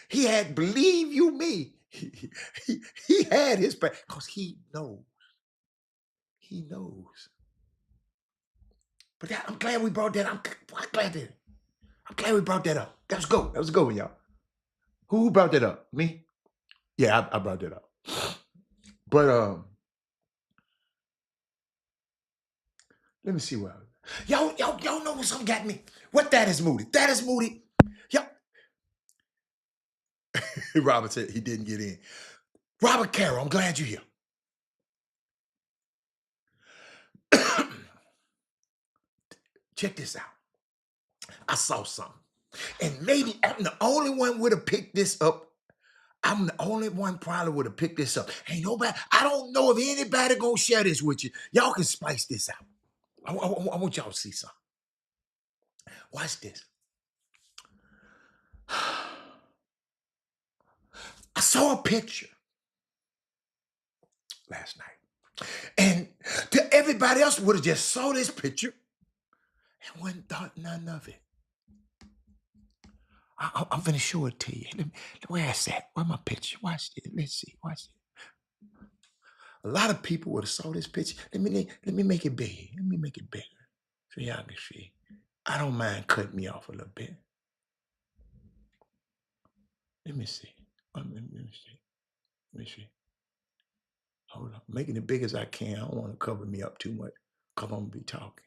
He had, believe you me, he had his pass because he knows. He knows. But I'm glad we brought that up. I'm glad we brought that up. That was a good one, y'all. Who brought that up? Me? Yeah, I brought that up. But let me see what y'all know what something got me. What that is Moody. That is Moody. Y'all. Robert said he didn't get in. Robert Carroll, I'm glad you're here. Check this out. I saw something. And maybe I'm the only one would have picked this up. I'm the only one probably would have picked this up. Ain't nobody, I don't know if anybody gonna share this with you. Y'all can spice this out. I want y'all to see something. Watch this. I saw a picture last night. And to everybody else would have just saw this picture and wouldn't thought none of it. I'm finna show it to you. Where is that? Where's my picture? Watch it. Let's see. Watch it. A lot of people would have saw this picture. Let me make it big. Let me make it bigger so y'all can see. I don't mind cutting me off a little bit. Let me see. Let me see. Let me see. Hold on. Making it big as I can. I don't want to cover me up too much because I'm going to be talking.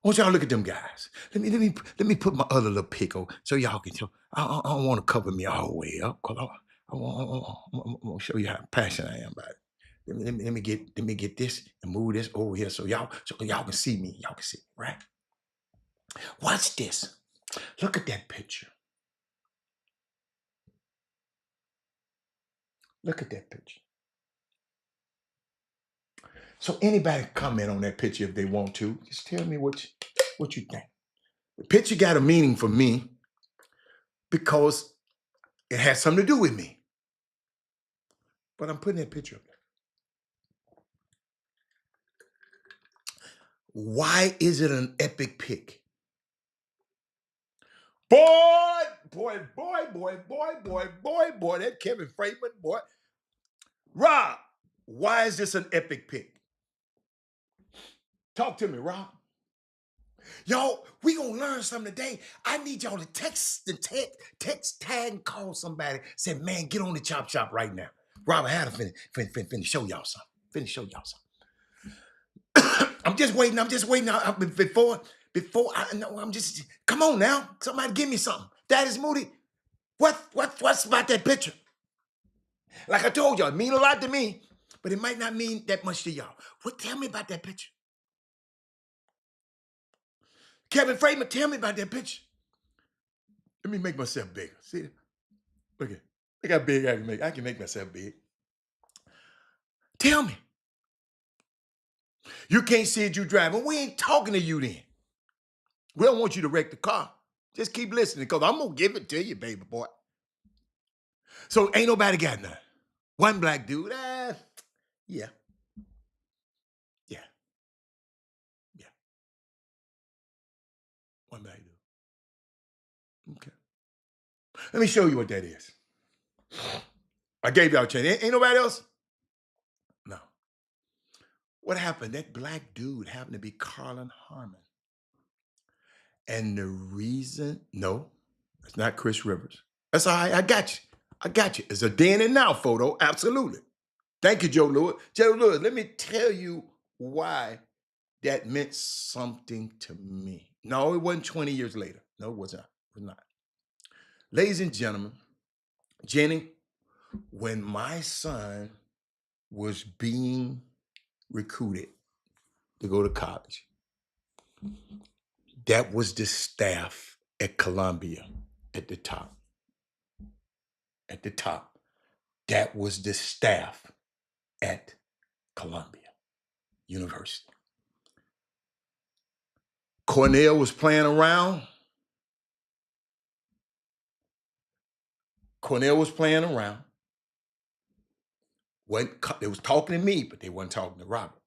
I want y'all to look at them guys. Let me put my other little pick on so y'all can tell. I don't want to cover me all the way up because I want to show you how passionate I am about it. let me get this and move this over here so y'all can see me. Y'all can see, right? Watch this. Look at that picture. Look at that picture. So anybody can comment on that picture if they want to. Just tell me what you think. The picture got a meaning for me because it has something to do with me. But I'm putting that picture up there. Why is it an epic pick? Boy, that Kevin Freeman, boy. Rob, why is this an epic pick? Talk to me, Rob. Y'all, we gonna learn something today. I need y'all to text, tag, and call somebody. Say, man, get on the Chop Shop right now. Robert had to finna show y'all something. Finna show y'all something. I'm just waiting. Before I know, come on now. Somebody give me something. That is Moody. What's about that picture? Like I told y'all, it mean a lot to me, but it might not mean that much to y'all. Tell me about that picture. Kevin Freeman, tell me about that picture. Let me make myself bigger. See, look how big I can make. I can make myself big. Tell me. You can't see it, you driving. We ain't talking to you then. We don't want you to wreck the car. Just keep listening, because I'm going to give it to you, baby boy. So ain't nobody got none. One black dude, yeah. One black dude. Okay. Let me show you what that is. I gave y'all a chance. Ain't nobody else? No. What happened? That black dude happened to be Carlin Harmon. And the reason, no, it's not Chris Rivers. That's all right. I got you. It's a then and now photo. Absolutely. Thank you, Joe Lewis. Joe Lewis, let me tell you why that meant something to me. No, it wasn't 20 years later. No, it was not. It was not. Ladies and gentlemen, Jenny, when my son was being recruited to go to college, that was the staff at Columbia at the top. At the top. That was the staff at Columbia University. Cornell was playing around. They was talking to me, but they weren't talking to Robert.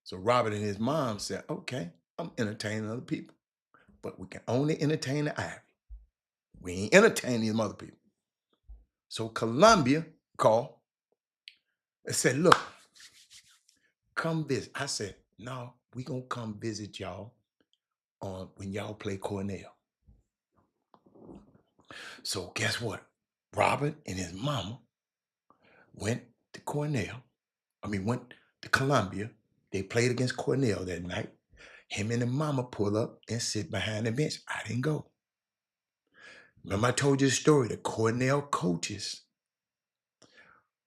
So Robert and his mom said, okay, I'm entertaining other people, but we can only entertain the Ivy. We ain't entertaining these other people. So Columbia called and said, look, come visit. I said, no, we gonna come visit y'all when y'all play Cornell. So guess what? Robert and his mama went to Columbia. They played against Cornell that night. Him and the mama pull up and sit behind the bench. I didn't go. Remember I told you the story. The Cornell coaches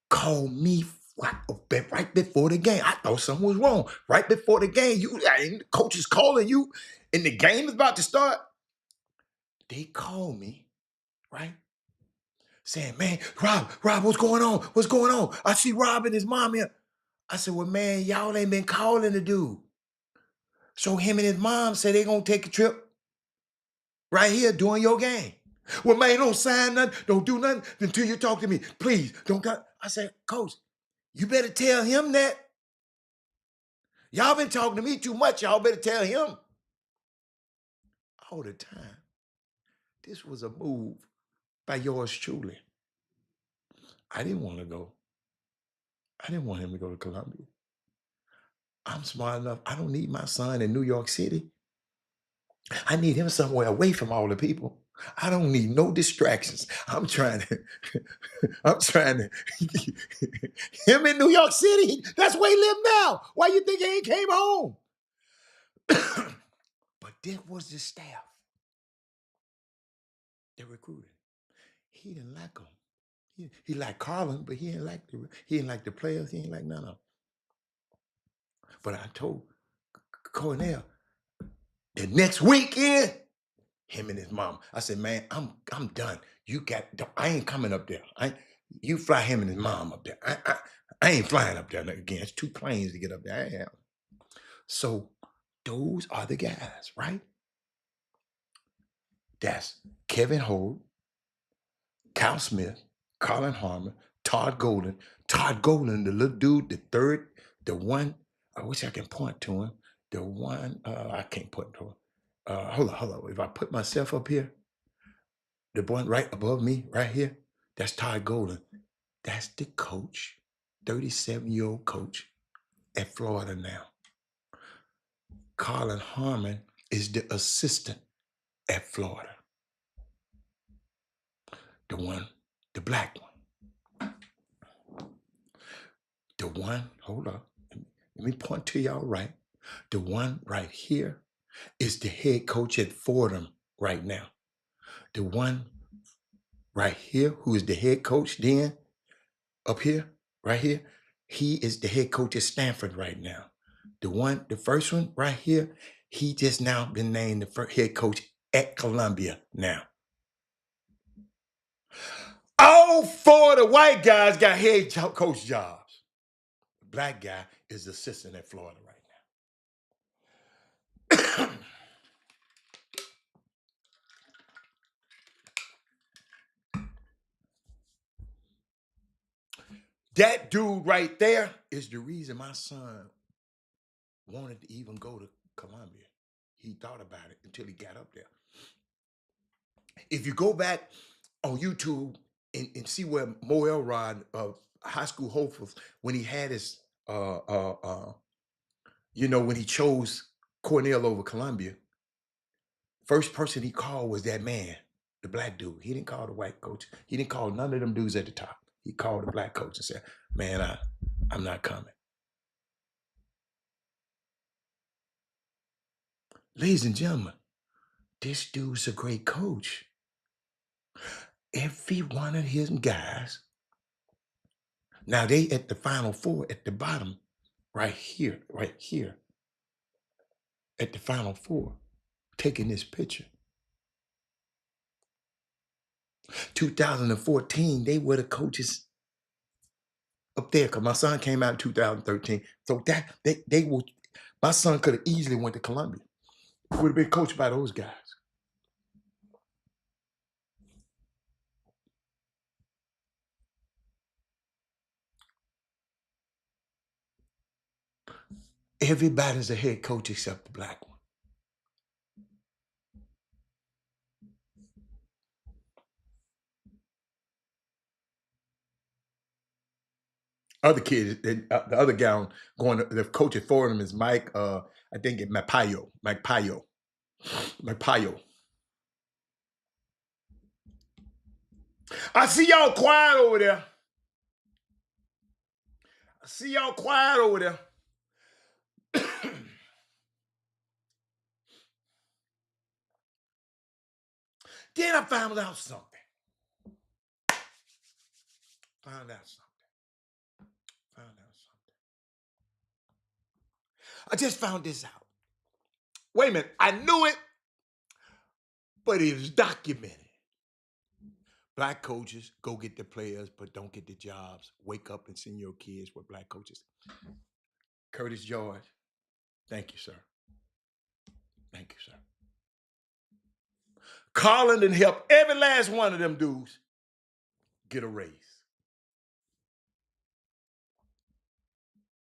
called me right before the game. I thought something was wrong. Right before the game, the coach is calling you and the game is about to start. They called me, right? Saying, man, Rob, what's going on? What's going on? I see Rob and his mom here. I said, well, man, y'all ain't been calling the dude. So him and his mom said they gonna take a trip right here during your game. Well, man, don't sign nothing, don't do nothing until you talk to me. Please, don't come. I said, Coach, you better tell him that. Y'all been talking to me too much. Y'all better tell him. All the time. This was a move by yours truly. I didn't want to go. I didn't want him to go to Columbia. I'm smart enough. I don't need my son in New York City. I need him somewhere away from all the people. I don't need no distractions. I'm trying to, him in New York City, that's where he live now. Why you think he ain't came home? But that was the staff that recruited. He didn't like him. He liked Carlin, but he ain't like the players. He ain't like none of them. But I told Cornell the next weekend, him and his mom. I said, man, I'm done. I ain't coming up there. You fly him and his mom up there. I ain't flying up there again. It's 2 planes to get up there. I am. So those are the guys, right? That's Kevin Holt, Cal Smith, Colin Harmon, Todd Golden. Todd Golden, the little dude, the third, the one, I wish I can point to him. The one, I can't point to him. Hold on. If I put myself up here, the one right above me, right here, that's Todd Golden. That's the coach, 37-year-old coach at Florida now. Colin Harmon is the assistant at Florida. The one, the black one. The one, hold up. Let me point to y'all right. The one right here is the head coach at Fordham right now. The one right here, who is the head coach then, up here, right here, he is the head coach at Stanford right now. The first one right here, he just now been named the head coach at Columbia now. All 4 of the white guys got head coach jobs. The black guy is assistant at Florida right now. That dude right there is the reason my son wanted to even go to Columbia. He thought about it until he got up there. If you go back on YouTube and see where Mo Elrod, high school hopefuls, when he had his, when he chose Cornell over Columbia, first person he called was that man, the black dude. He didn't call the white coach. He didn't call none of them dudes at the top. He called the black coach and said, man, I'm not coming. Ladies and gentlemen, this dude's a great coach. Every one of his guys, now they at the Final Four at the bottom, right here, at the Final Four, taking this picture. 2014, they were the coaches up there because my son came out in 2013. So that they were, my son could have easily went to Columbia. Would have been coached by those guys. Everybody's a head coach except the black one. Other kids, the other guy the coach at Fordham is Mike, I think it's Mike Payo. I see y'all quiet over there. Then I found out something. I just found this out. Wait a minute. I knew it, but it was documented. Black coaches go get the players, but don't get the jobs. Wake up and send your kids with black coaches. Curtis George, thank you, sir. Thank you, sir. Colin and help every last one of them dudes get a raise.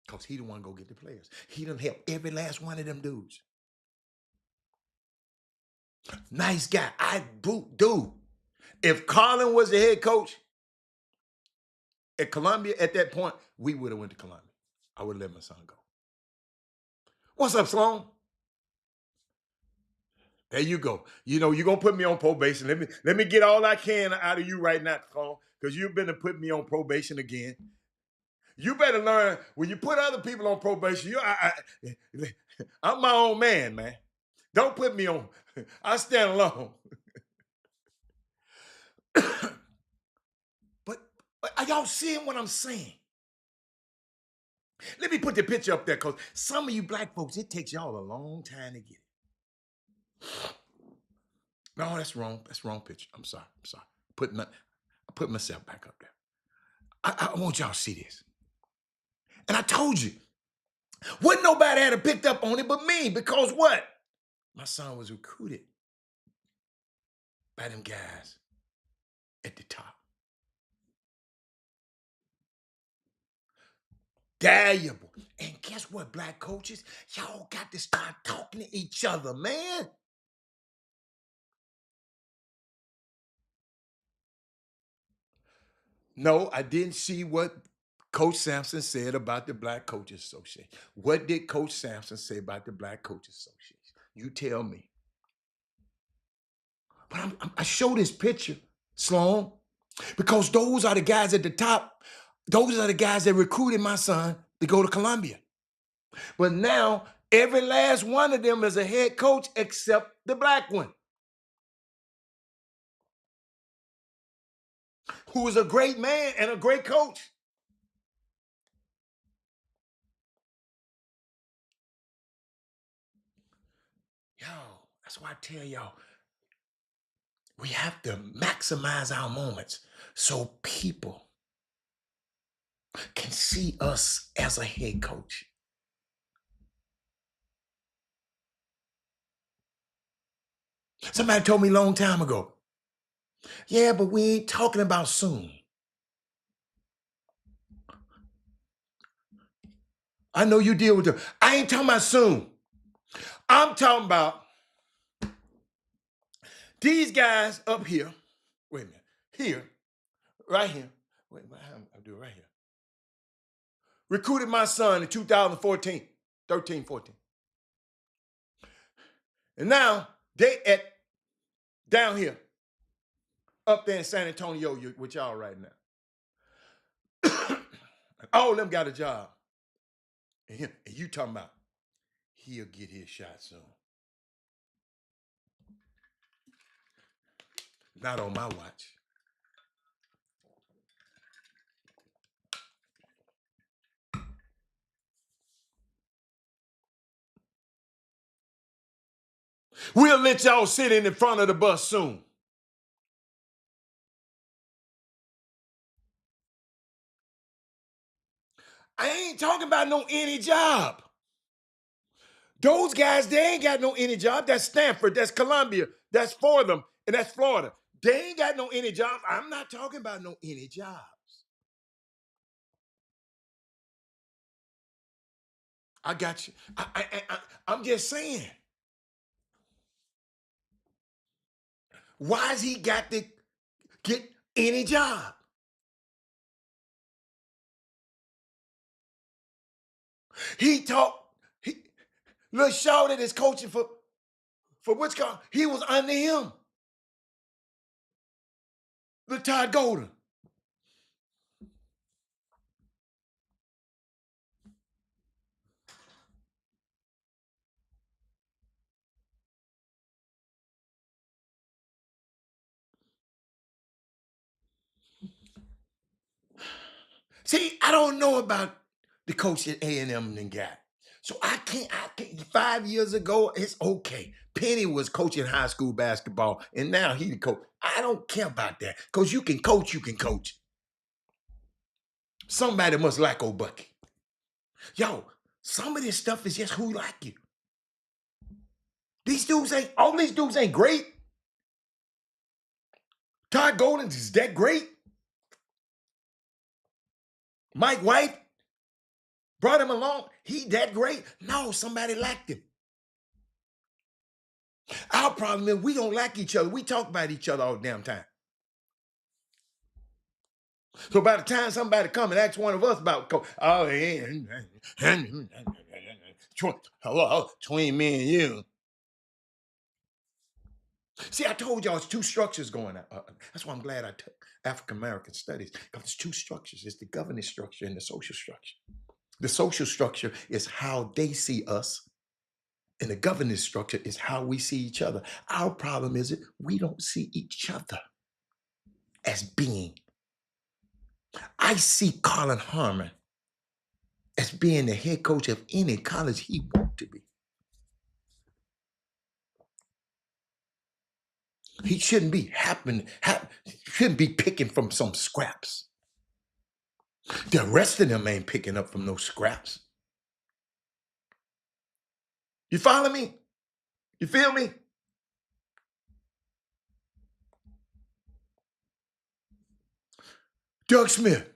Because he the one go get the players. He done help every last one of them dudes. Nice guy. Dude. If Colin was the head coach at Columbia at that point, we would have went to Columbia. I would have let my son go. What's up, Sloan? There you go. You're going to put me on probation. Let me get all I can out of you right now, Sloan, because you've been to put me on probation again. You better learn, when you put other people on probation, I'm my own man. Don't put me on. I stand alone. But Are y'all seeing what I'm saying? Let me put the picture up there because some of you black folks, it takes y'all a long time to get it. No, that's wrong. That's wrong picture. I'm sorry. I'm sorry. I put myself back up there. I want y'all to see this. And I told you, wouldn't nobody had picked up on it but me because what? My son was recruited by them guys at the top. Valuable. And guess what, black coaches? Y'all got to start talking to each other, man. No, I didn't see what Coach Sampson said about the Black Coaches Association. What did Coach Sampson say about the Black Coaches Association? You tell me. But I show this picture, Sloan, because those are the guys at the top. Those are the guys that recruited my son to go to Columbia. But now, every last one of them is a head coach except the black one, who is a great man and a great coach. Yo, that's why I tell y'all, we have to maximize our moments so people can see us as a head coach. Somebody told me a long time ago, yeah, but we ain't talking about soon. I know you deal with them. I ain't talking about soon. I'm talking about these guys up here. Wait a minute. Here, right here. Wait a minute. I'll do it right here. Recruited my son in 2014, 13, 14. And now they at down here, up there in San Antonio with y'all right now. All of them got a job. And you talking about he'll get his shot soon. Not on my watch. We'll let y'all sit in the front of the bus soon. I ain't talking about no any job. Those guys, they ain't got no any job. That's Stanford, that's Columbia, that's Fordham, and that's Florida. They ain't got no any job. I'm not talking about no any jobs. I got you. I'm just saying. Why's he got to get any job? He talked, little Shaw that is coaching for Wisconsin, he was under him. The Todd Golden. See, I don't know about the coach at A&M and got. So I can't, 5 years ago, it's okay. Penny was coaching high school basketball, and now he the coach. I don't care about that. Because you can coach, you can coach. Somebody must like old Bucky. Yo, some of this stuff is just who like you. All these dudes ain't great. Todd Golden is that great. Mike White brought him along. He that great? No, somebody liked him. Our problem is we don't like each other. We talk about each other all the damn time. So by the time somebody come and ask one of us about hello, between me and you. See, I told y'all it's two structures going on. That's why I'm glad I took African American studies, because it's two structures. It's the governance structure and the social structure. The social structure is how they see us, and the governance structure is how we see each other. Our problem is that we don't see each other as being I see Colin Harmon as being the head coach of any college he wants to be. He shouldn't be shouldn't be picking from some scraps. The rest of them ain't picking up from those scraps. You follow me? You feel me? Doug Smith.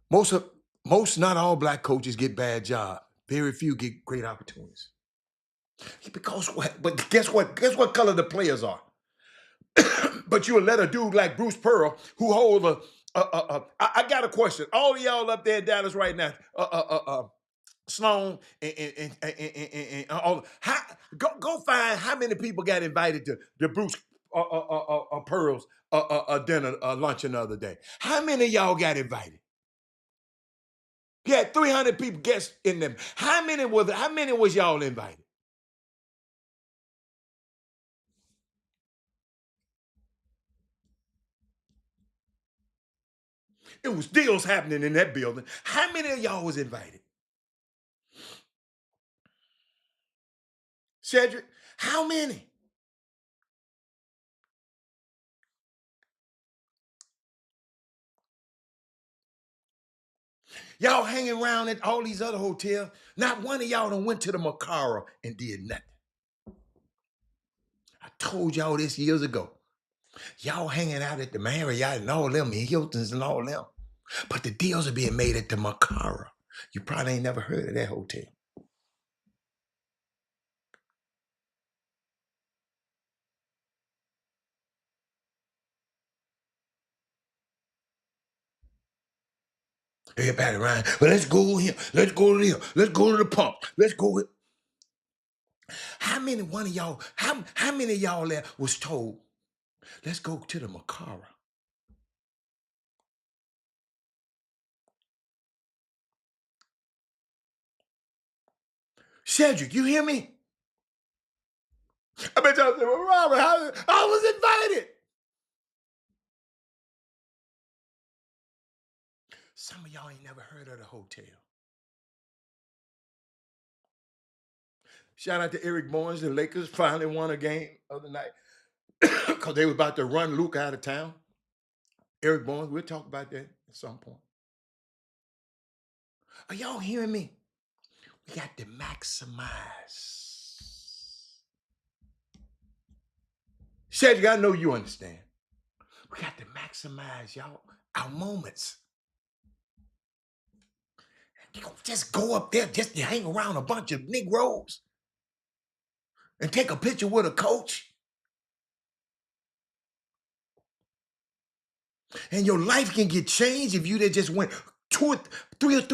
Most, not all black coaches get bad jobs. Very few get great opportunities. Because what? But guess what? Guess what color the players are? But you'll let a dude like Bruce Pearl, who hold I got a question. All of y'all up there in Dallas right now, Sloan and all. Go find how many people got invited to the Bruce Pearl's dinner luncheon the other day. How many of y'all got invited? He had 300 people guests in them. How many was y'all invited? It was deals happening in that building. How many of y'all was invited? Cedric, how many? Y'all hanging around at all these other hotels. Not one of y'all done went to the Macara and did nothing. I told y'all this years ago. Y'all hanging out at the Marriott and all them, and Hiltons and all them. But the deals are being made at the Macara. You probably ain't never heard of that hotel. Everybody around, well, let's go here. Let's go to here. Let's go to the pump. Let's go with. How many one of y'all, how many of y'all there was told, let's go to the Macara? Cedric, you hear me? I bet y'all said, well, Robert, I was invited. Some of y'all ain't never heard of the hotel. Shout out to Eric Barnes. The Lakers finally won a game of the night because they were about to run Luke out of town. Eric Barnes, we'll talk about that at some point. Are y'all hearing me? We got to maximize. Cedric, I know you understand. We got to maximize, y'all, our moments. You don't just go up there just to hang around a bunch of Negroes and take a picture with a coach. And your life can get changed if you just went three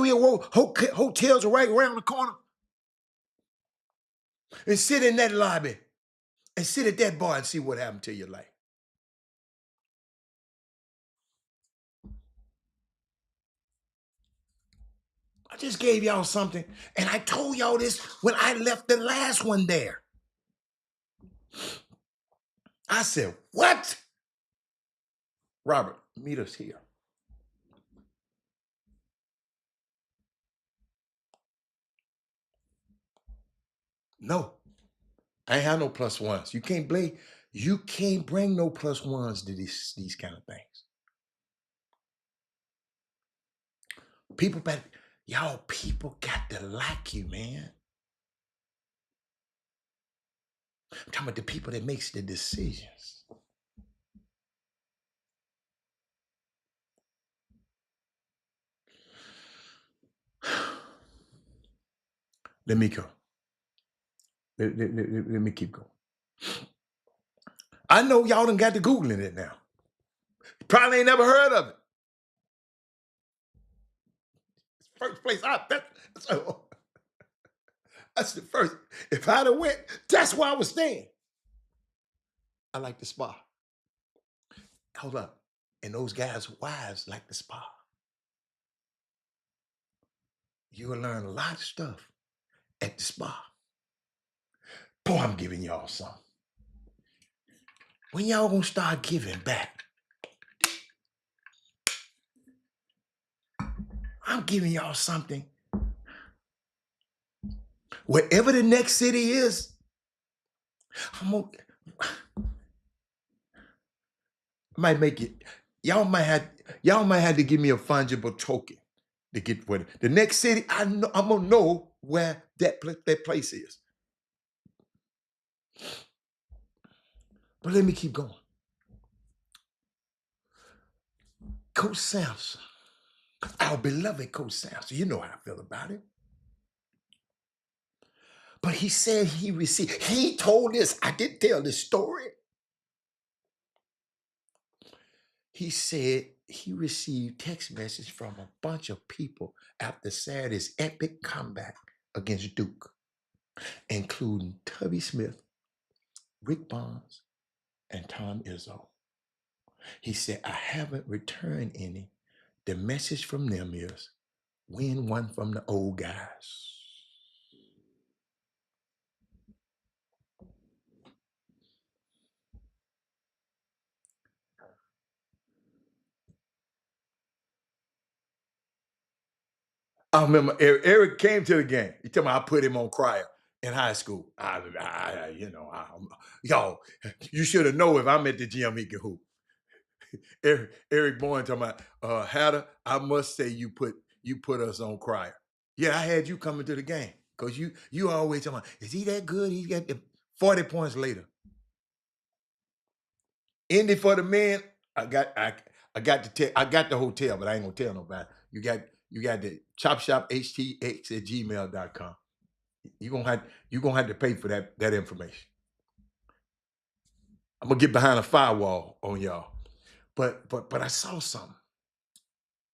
hotels right around the corner and sit in that lobby and sit at that bar and see what happened to your life. I just gave y'all something, and I told y'all this when I left the last one there. I said, what? Robert, meet us here. No, I ain't have no plus ones. You can't bring no plus ones to these kind of things. People got to like you, man. I'm talking about the people that makes the decisions. Let me go. Let me keep going. I know y'all done got to Googling it now. Probably ain't never heard of it. First place so that's the first. If I'd have went, that's where I was staying. I like the spa. Hold up. And those guys' wives like the spa. You will learn a lot of stuff at the spa. Boy, I'm giving y'all some. When y'all gonna start giving back? I'm giving y'all something. Wherever the next city is, might make it. Y'all might have to give me a fungible token to get where the next city. I'm gonna know where that place is. But let me keep going. Coach Sampson, our beloved Coach Sampson, you know how I feel about it. But he said he told this, I didn't tell this story. He said he received text message from a bunch of people after Saturday's epic comeback against Duke, including Tubby Smith, Rick Barnes, and Tom Izzo. He said, I haven't returned any. The message from them is, win one from the old guys. I remember Eric came to the game. He told me I put him on crier in high school. Y'all, you should have known if I'm at the gym, he can hoop. Eric Bourne talking about, Hatter, I must say you put us on crier. Yeah, I had you coming to the game because you always talking about, is he that good? He got the 40 points later. Indy for the men, I got the hotel, but I ain't gonna tell nobody. You got the Chop Shop Htx at gmail.com. You're gonna have to pay for that information. I'm gonna get behind a firewall on y'all. But I saw something.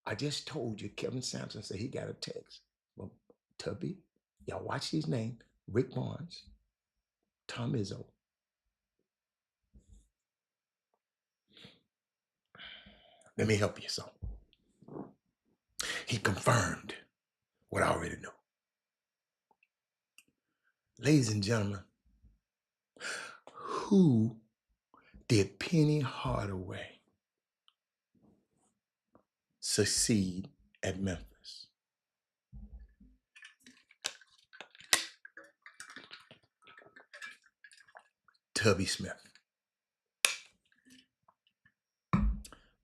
I just told you Kevin Sampson said he got a text from Tubby. Y'all watch his name, Rick Barnes, Tom Izzo. Let me help you some. He confirmed what I already knew. Ladies and gentlemen, who did Penny Hardaway succeed at Memphis? Tubby Smith.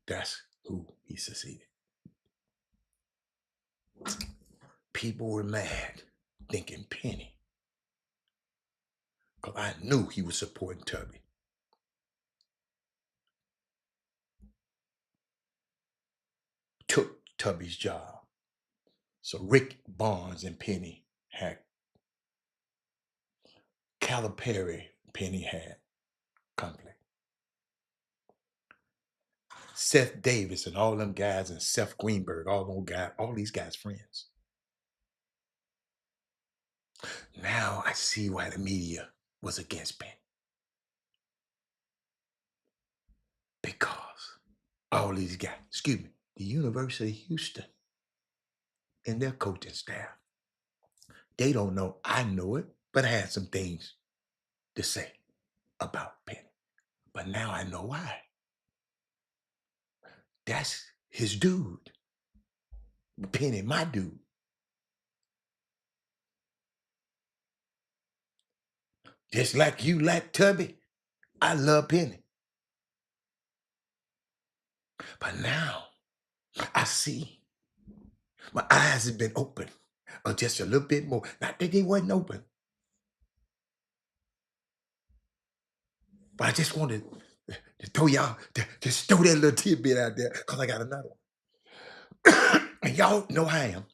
That's who he succeeded. People were mad thinking Penny, because I knew he was supporting Tubby. Took Tubby's job. So Rick Barnes and Penny had Calipari, Penny had conflict. Seth Davis and all them guys and Seth Greenberg, all these guys friends. Now I see why the media was against Penny. Because all these guys, the University of Houston and their coaching staff, they don't know. I know it, but I had some things to say about Penny. But now I know why. That's his dude. Penny, my dude. Just like you like Tubby, I love Penny. But now I see. My eyes have been open just a little bit more. Not that they wasn't open. But I just wanted to throw y'all, just throw that little tidbit out there because I got another one. And y'all know how I am.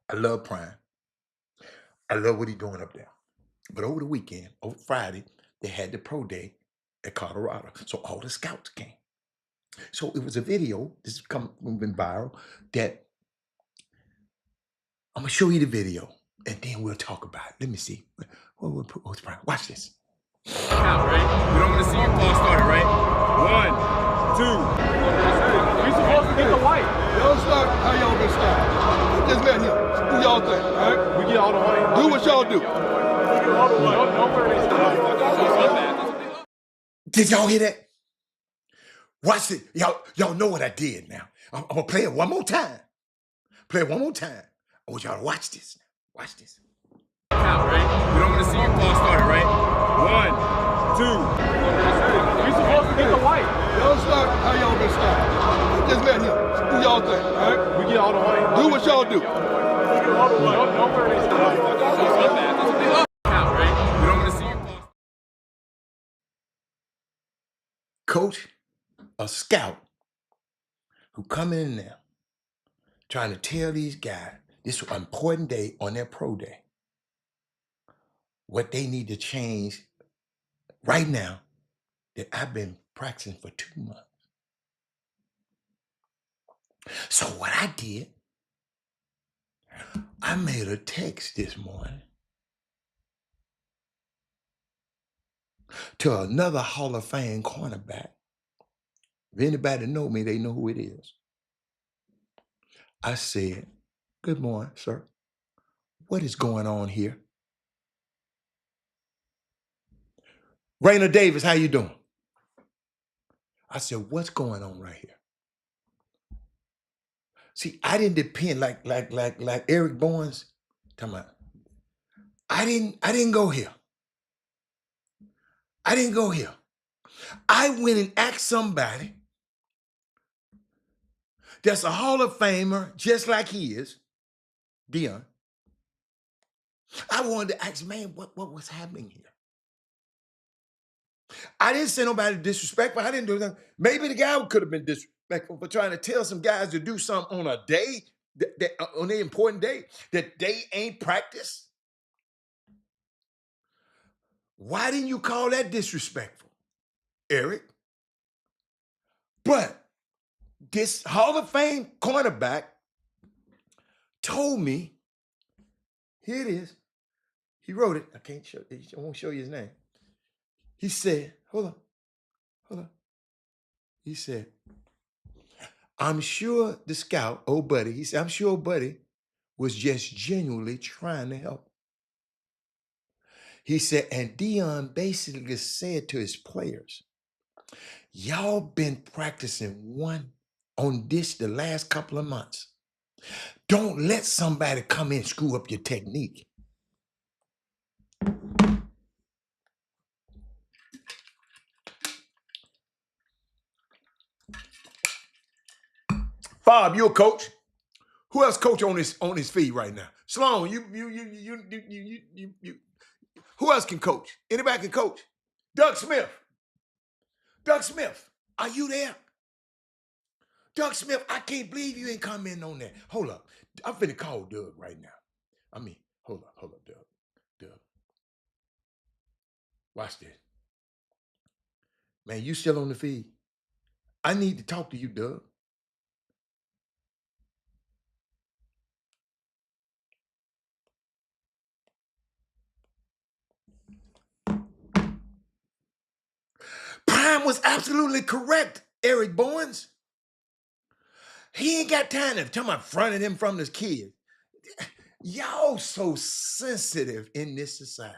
I love Prime. I love what he's doing up there. But over the weekend, over Friday, they had the pro day at Colorado. So all the scouts came. So it was a video, this is moving viral, that I'm going to show you the video and then we'll talk about it. Let me see. Watch this.
Count, right? We don't want to see you fall started, right? 1, 2. We supposed to get the white.
Y'all start how y'all been started. Just let him do y'all thing, all right?
We get all the white.
Do what y'all do.
Don't worry.
Did y'all hear that? Watch it. Y'all know what I did now. I'm gonna play it one more time. Play it one more time. I want y'all to watch this. Watch this.
Count, right? We don't want to see you false started, right? 1, 2.
You supposed to get the white. Y'all start how y'all been starting. Just let him do y'all thing, all right?
We get all the white.
Do what y'all do.
Don't worry. Count, right? We don't want to see you false.
Coach, a scout who come in there trying to tell these guys this important day on their pro day, what they need to change right now that I've been practicing for 2 months. So what I did, I made a text this morning to another Hall of Fame cornerback. If anybody know me, they know who it is. I said, "Good morning, sir. What is going on here?" Raina Davis, how you doing? I said, "What's going on right here?" See, I didn't depend like Eric Bowens. Talking about, I didn't go here. I didn't go here. I went and asked somebody that's a Hall of Famer, just like he is, Dion. I wanted to ask, man, what was happening here? I didn't say nobody disrespectful. I didn't do nothing. Maybe the guy could have been disrespectful for trying to tell some guys to do something on a day, on an important day, that they ain't practiced. Why didn't you call that disrespectful, Eric? But this Hall of Fame cornerback told me, here it is. He wrote it. I can't show, I won't show you his name. He said, hold on. He said, I'm sure the scout, old buddy, he said, I'm sure old buddy was just genuinely trying to help. He said, and Dion basically said to his players, y'all been practicing on this the last couple of months. Don't let somebody come in and screw up your technique. Bob, you a coach? Who else coach on his feed right now? Sloan, you. Who else can coach? Anybody can coach? Doug Smith. Doug Smith, are you there? Doug Smith, I can't believe you ain't come in on that. Hold up. I'm finna call Doug right now. Hold up, Doug. Doug. Watch this. Man, you still on the feed? I need to talk to you, Doug. Prime was absolutely correct, Eric Bowens. He ain't got time to talk about fronting him from his kids. Y'all so sensitive in this society.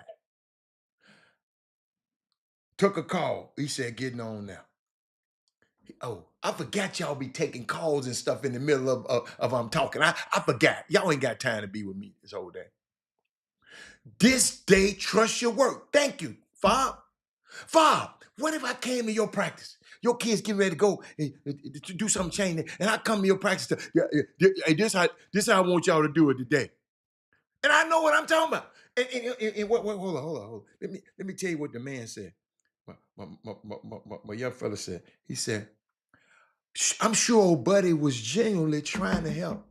Took a call. He said, getting on now. Oh, I forgot y'all be taking calls and stuff in the middle of I'm talking. I forgot. Y'all ain't got time to be with me this whole day. This day, trust your work. Thank you, Fob. Fob, what if I came to your practice? Your kids getting ready to go to do something changing, and I come to your practice hey, this how I want y'all to do it today. And I know what I'm talking about. And hold on. Let me tell you what the man said. My young fella said. He said, I'm sure old buddy was genuinely trying to help.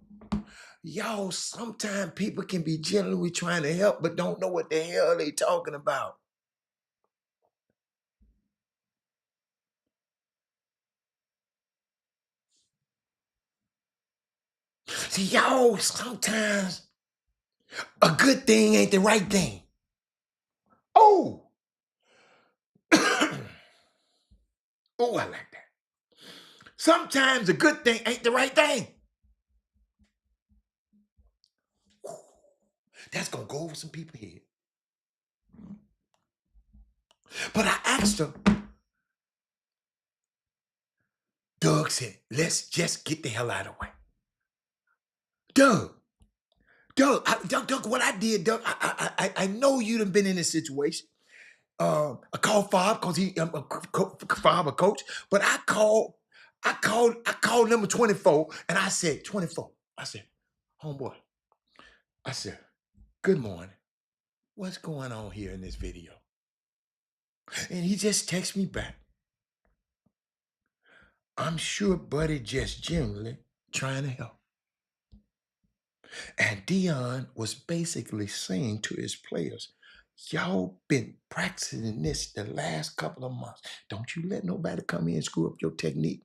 Y'all, sometimes people can be genuinely trying to help, but don't know what the hell they talking about. See, y'all, sometimes a good thing ain't the right thing. Oh! Oh, I like that. Sometimes a good thing ain't the right thing. That's going to go over some people's head. But I asked her, Doug said, let's just get the hell out of the way. Doug, what I did, Doug, I know you done been in this situation. I called Fob because Fob a coach, but I called number 24 and I said, 24. I said, homeboy, I said, good morning. What's going on here in this video? And he just texted me back. I'm sure Buddy just generally trying to help. And Dion was basically saying to his players, y'all been practicing this the last couple of months. Don't you let nobody come in and screw up your technique.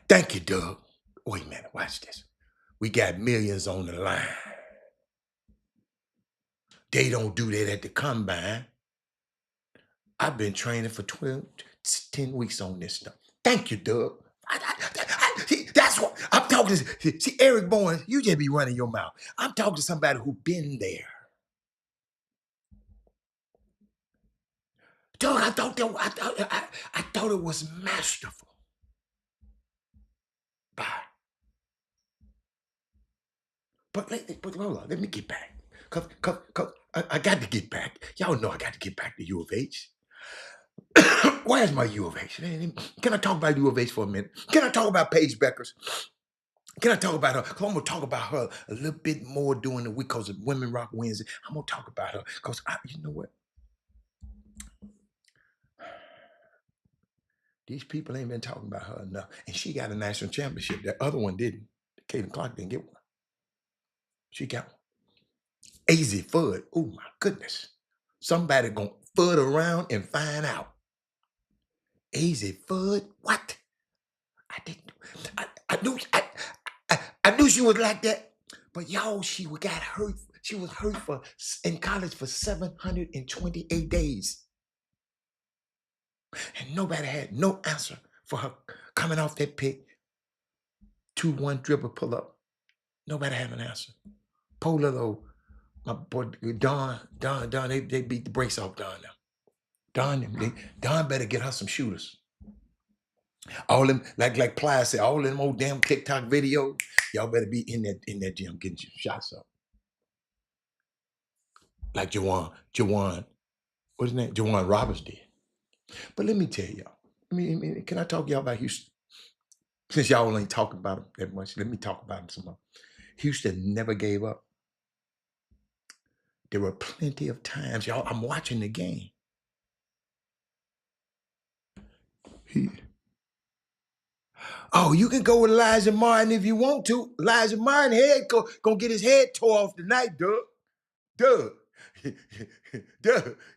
Thank you, Doug. Wait a minute, watch this. We got millions on the line. They don't do that at the combine. I've been training for 10 weeks on this stuff. Thank you, Doug. That's what I'm talking to. See, Eric Bowen, you just be running your mouth. I'm talking to somebody who been there. Doug, I thought it was masterful. Bye. But hold on, let me get back. Cause I got to get back. Y'all know I got to get back to U of H. Where's my U of H? Can I talk about U of H for a minute? Can I talk about Paige Beckers? Can I talk about her? Because I'm going to talk about her a little bit more during the week because of Women Rock Wednesday. I'm going to talk about her because, you know what? These people ain't been talking about her enough. And she got a national championship. That other one didn't. Caitlin Clark didn't get one. She got one. AZ Fudd. Oh, my goodness. Somebody going to fud around and find out. AZ Fudd? What? I knew she was like that, but y'all, she got hurt. She was hurt in college for 728 days. And nobody had no answer for her coming off that pick, 2-1 dribble pull up. Nobody had an answer. Poor little, my boy, Don, they beat the brakes off Don now. Don better get her some shooters. All them, like Ply said, all them old damn TikTok videos, y'all better be in that gym getting your shots up. Like Jawan, what's his name? Jawan Roberts did. But let me tell y'all, can I talk to y'all about Houston? Since y'all ain't talking about them that much, let me talk about them some more. Houston never gave up. There were plenty of times, y'all, I'm watching the game. You can go with Elijah Martin if you want to. Elijah Martin gonna get his head tore off tonight, Doug.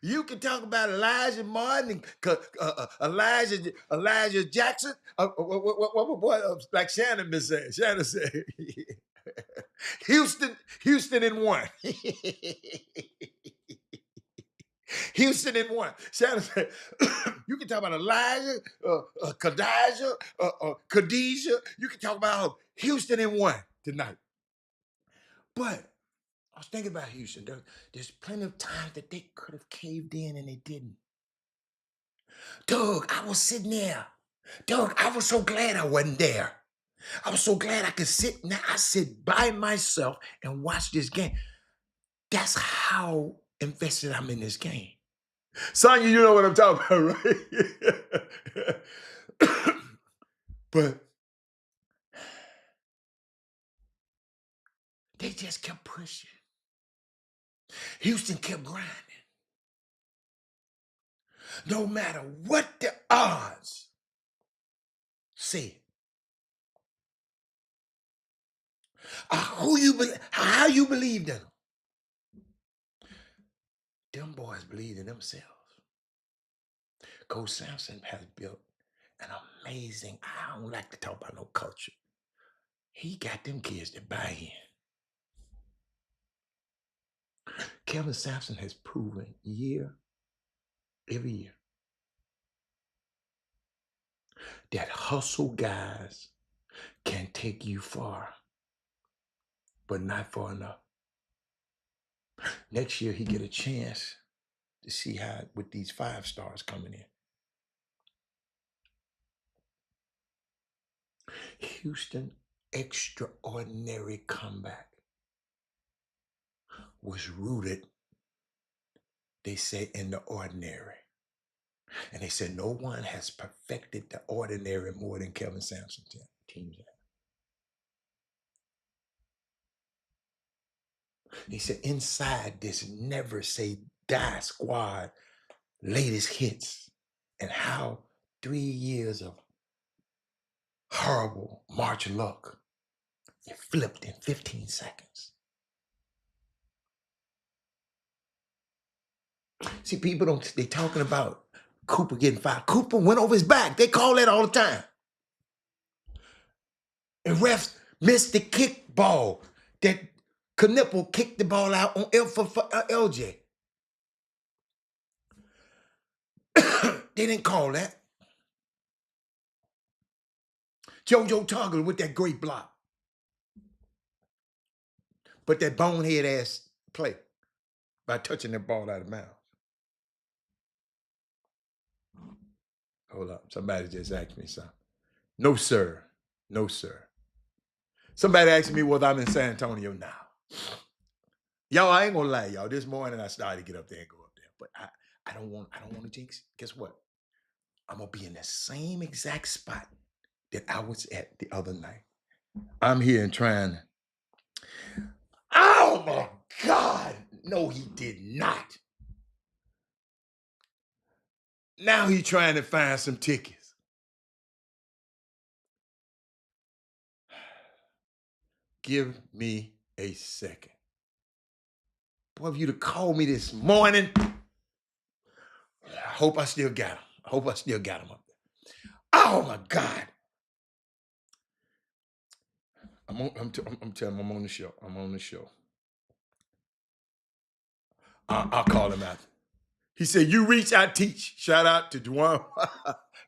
You can talk about Elijah Martin, Elijah Jackson. What like Shannon been saying? Shannon said, Houston in one. Houston in one. Shannon said, you can talk about Elijah, Khadijah. You can talk about Houston in one tonight. But I was thinking about Houston. There's plenty of times that they could have caved in and they didn't. Doug, I was sitting there. Doug, I was so glad I wasn't there. I was so glad I could sit. Now I sit by myself and watch this game. That's how invested I'm in this game. Sonya, you know what I'm talking about, right? But they just kept pushing. Houston kept grinding. No matter what the odds said. How you believed in them. Them boys believed in themselves. Coach Sampson has built an amazing, I don't like to talk about no culture. He got them kids to buy in. Kevin Sampson has proven every year, that hustle guys can take you far, but not far enough. Next year, he get a chance to see how with these 5 stars coming in. Houston extraordinary comeback was rooted, they say, in the ordinary. And they said no one has perfected the ordinary more than Kevin Sampson teams have. He said inside this never say die squad latest hits and how 3 years of horrible March luck, it flipped in 15 seconds. See, people don't, they talking about Cooper getting fired. Cooper went over his back. They call that all the time. And refs missed the kick ball that Knipple kicked the ball out on LJ. They didn't call that. JoJo Tuggle with that great block. But that bonehead ass play by touching that ball out of bounds. Hold up. Somebody just asked me something. No, sir. No, sir. Somebody asked me whether I'm in San Antonio now. Y'all, I ain't gonna lie, y'all. This morning I started to get up there and go up there. But I don't want to jinx it. Guess what? I'm gonna be in the same exact spot that I was at the other night. I'm here and trying. Oh my God. No, he did not. Now he's trying to find some tickets. Give me a second. Boy, if you'd have called me this morning, I hope I still got him. I hope I still got him up there. Oh my God. I'm telling him I'm on the show. I'm on the show. I'll call him out. He said, you reach, I teach. Shout out to Dwan.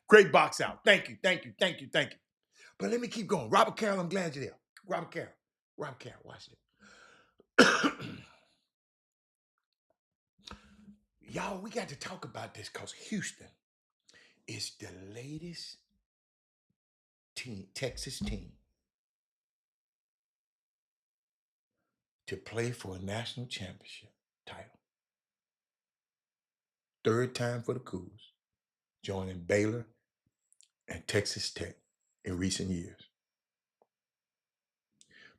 Great box out. Thank you. But let me keep going. Robert Carroll, I'm glad you're there. Robert Carroll, watch it. Y'all, we got to talk about this because Houston is the latest team, Texas team, to play for a national championship title. Third time for the Cougars, joining Baylor and Texas Tech in recent years.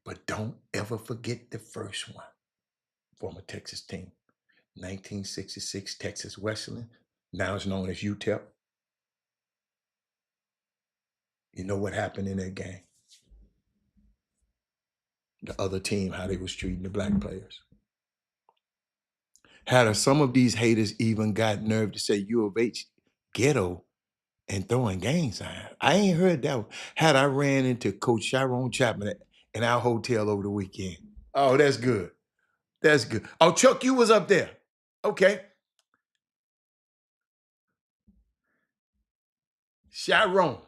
But don't ever forget the first one, former Texas team, 1966 Texas Wesleyan, now it's known as UTEP. You know what happened in that game? The other team, how they was treating the black players. Had some of these haters even got nerve to say U of H ghetto and throwing gang signs. I ain't heard that one. Had I ran into Coach Chiron Chapman in our hotel over the weekend. Oh, that's good. That's good. Oh, Chuck, you was up there. Okay. Chiron.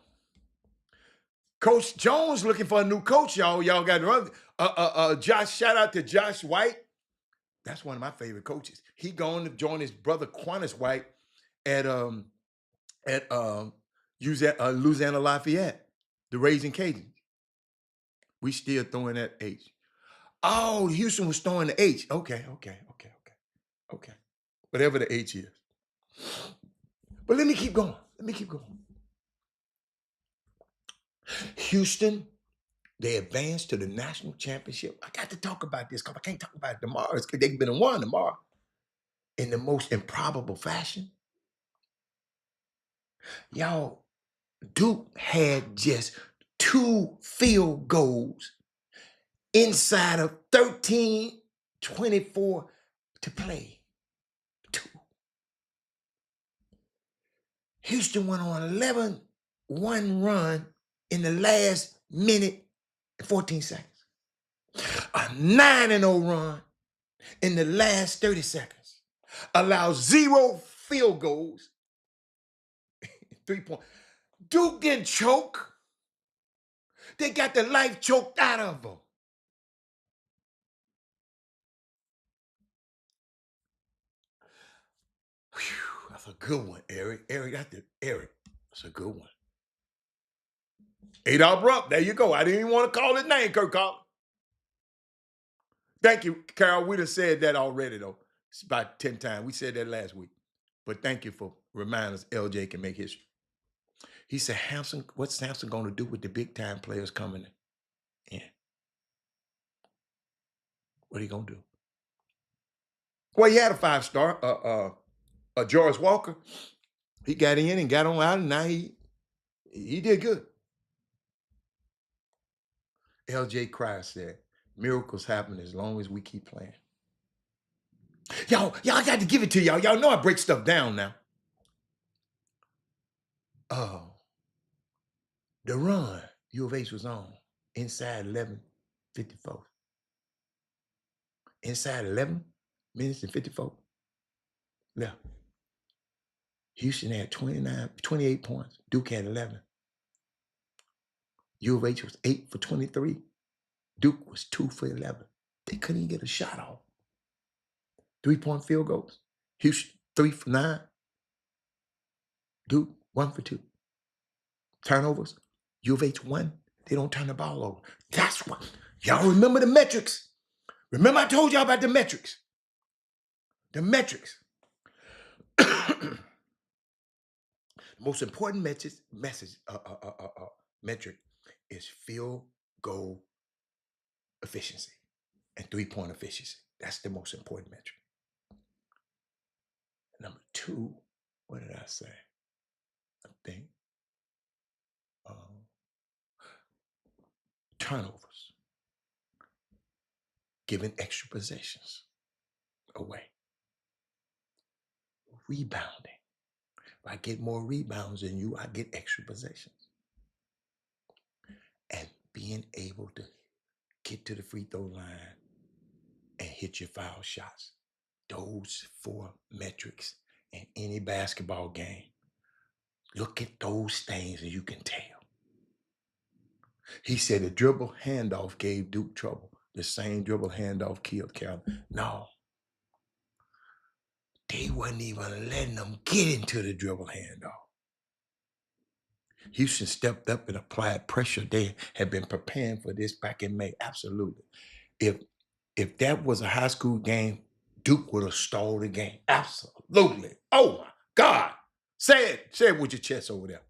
Coach Jones looking for a new coach, y'all. Y'all got to run. Josh, shout out to Josh White. That's one of my favorite coaches. He going to join his brother Quantus White at Louisiana Lafayette, the Raising Cajuns. We still throwing that H. Oh, Houston was throwing the H. Okay. Whatever the H is. But let me keep going. Houston, they advanced to the national championship. I got to talk about this because I can't talk about it tomorrow. It's because they've been and won tomorrow in the most improbable fashion. Y'all, Duke had just 2 field goals inside of 13:24 to play. 2. Houston went on an 11-1 run in the last minute and 14 seconds. A 9-0 run in the last 30 seconds. Allows 0 field goals. 3 points. Duke didn't choke. They got the life choked out of them. Whew, that's a good one, Eric. Eric, that's a good one. Adolph Rupp, there you go. I didn't even want to call his name, Kirk Collins. Thank you, Carol. We done said that already, though. It's about 10 times. We said that last week. But thank you for reminding us LJ can make history. He said, Hampson, what's Hampson going to do with the big-time players coming in? What are you going to do? Well, he had a 5-star, George Walker. He got in and got on out, and now he did good. LJ Cryer said, miracles happen as long as we keep playing. Y'all got to give it to y'all. Y'all know I break stuff down now. Oh, the run U of H was on inside 11:54. Inside 11 minutes and 54 left. Houston had 28 points. Duke had 11. U of H was 8 for 23. Duke was 2 for 11. They couldn't even get a shot off. 3-point field goals. Houston, 3 for 9. Duke, 1 for 2. Turnovers. U of H 1. They don't turn the ball over. That's what. Y'all remember the metrics. Remember I told y'all about the metrics. The metrics. The most important metric is field goal efficiency and 3-point efficiency. That's the most important metric. Number 2, what did I say? I think turnovers, giving extra possessions away. Rebounding. If I get more rebounds than you, I get extra possessions. And being able to get to the free throw line and hit your foul shots. Those 4 metrics in any basketball game. Look at those things and you can tell. He said the dribble handoff gave Duke trouble. The same dribble handoff killed Carolina. No. They wasn't even letting them get into the dribble handoff. Houston stepped up and applied pressure. They had been preparing for this back in May. Absolutely. If that was a high school game, Duke would have stalled the game. Absolutely. Oh, my God. Say it with your chest over there.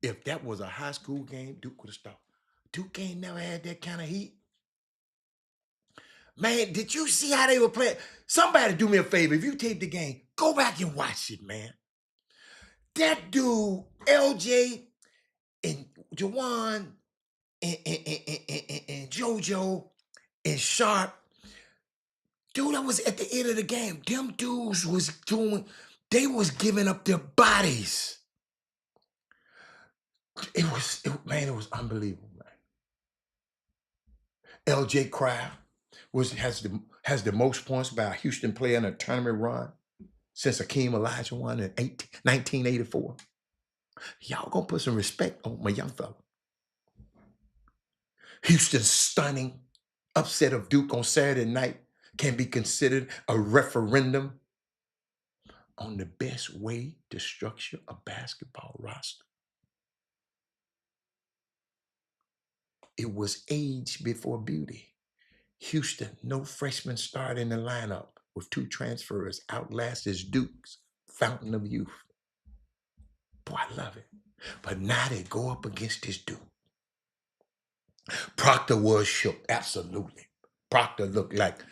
If that was a high school game, Duke would have stalled. Duke ain't never had that kind of heat. Man, did you see how they were playing? Somebody do me a favor. If you tape the game, go back and watch it, man. That dude, LJ and Jawan and JoJo and Sharp, dude, that was at the end of the game. Them dudes they was giving up their bodies. It was unbelievable, man. LJ Cryer has the most points by a Houston player in a tournament run since Akeem Olajuwon won in 1984. Y'all gonna put some respect on my young fella. Houston's stunning upset of Duke on Saturday night can be considered a referendum on the best way to structure a basketball roster. It was age before beauty. Houston, no freshman start in the lineup with 2 transfers outlasted Duke's fountain of youth. Boy, I love it. But now they go up against this Duke. Proctor was shook, absolutely. Proctor looked like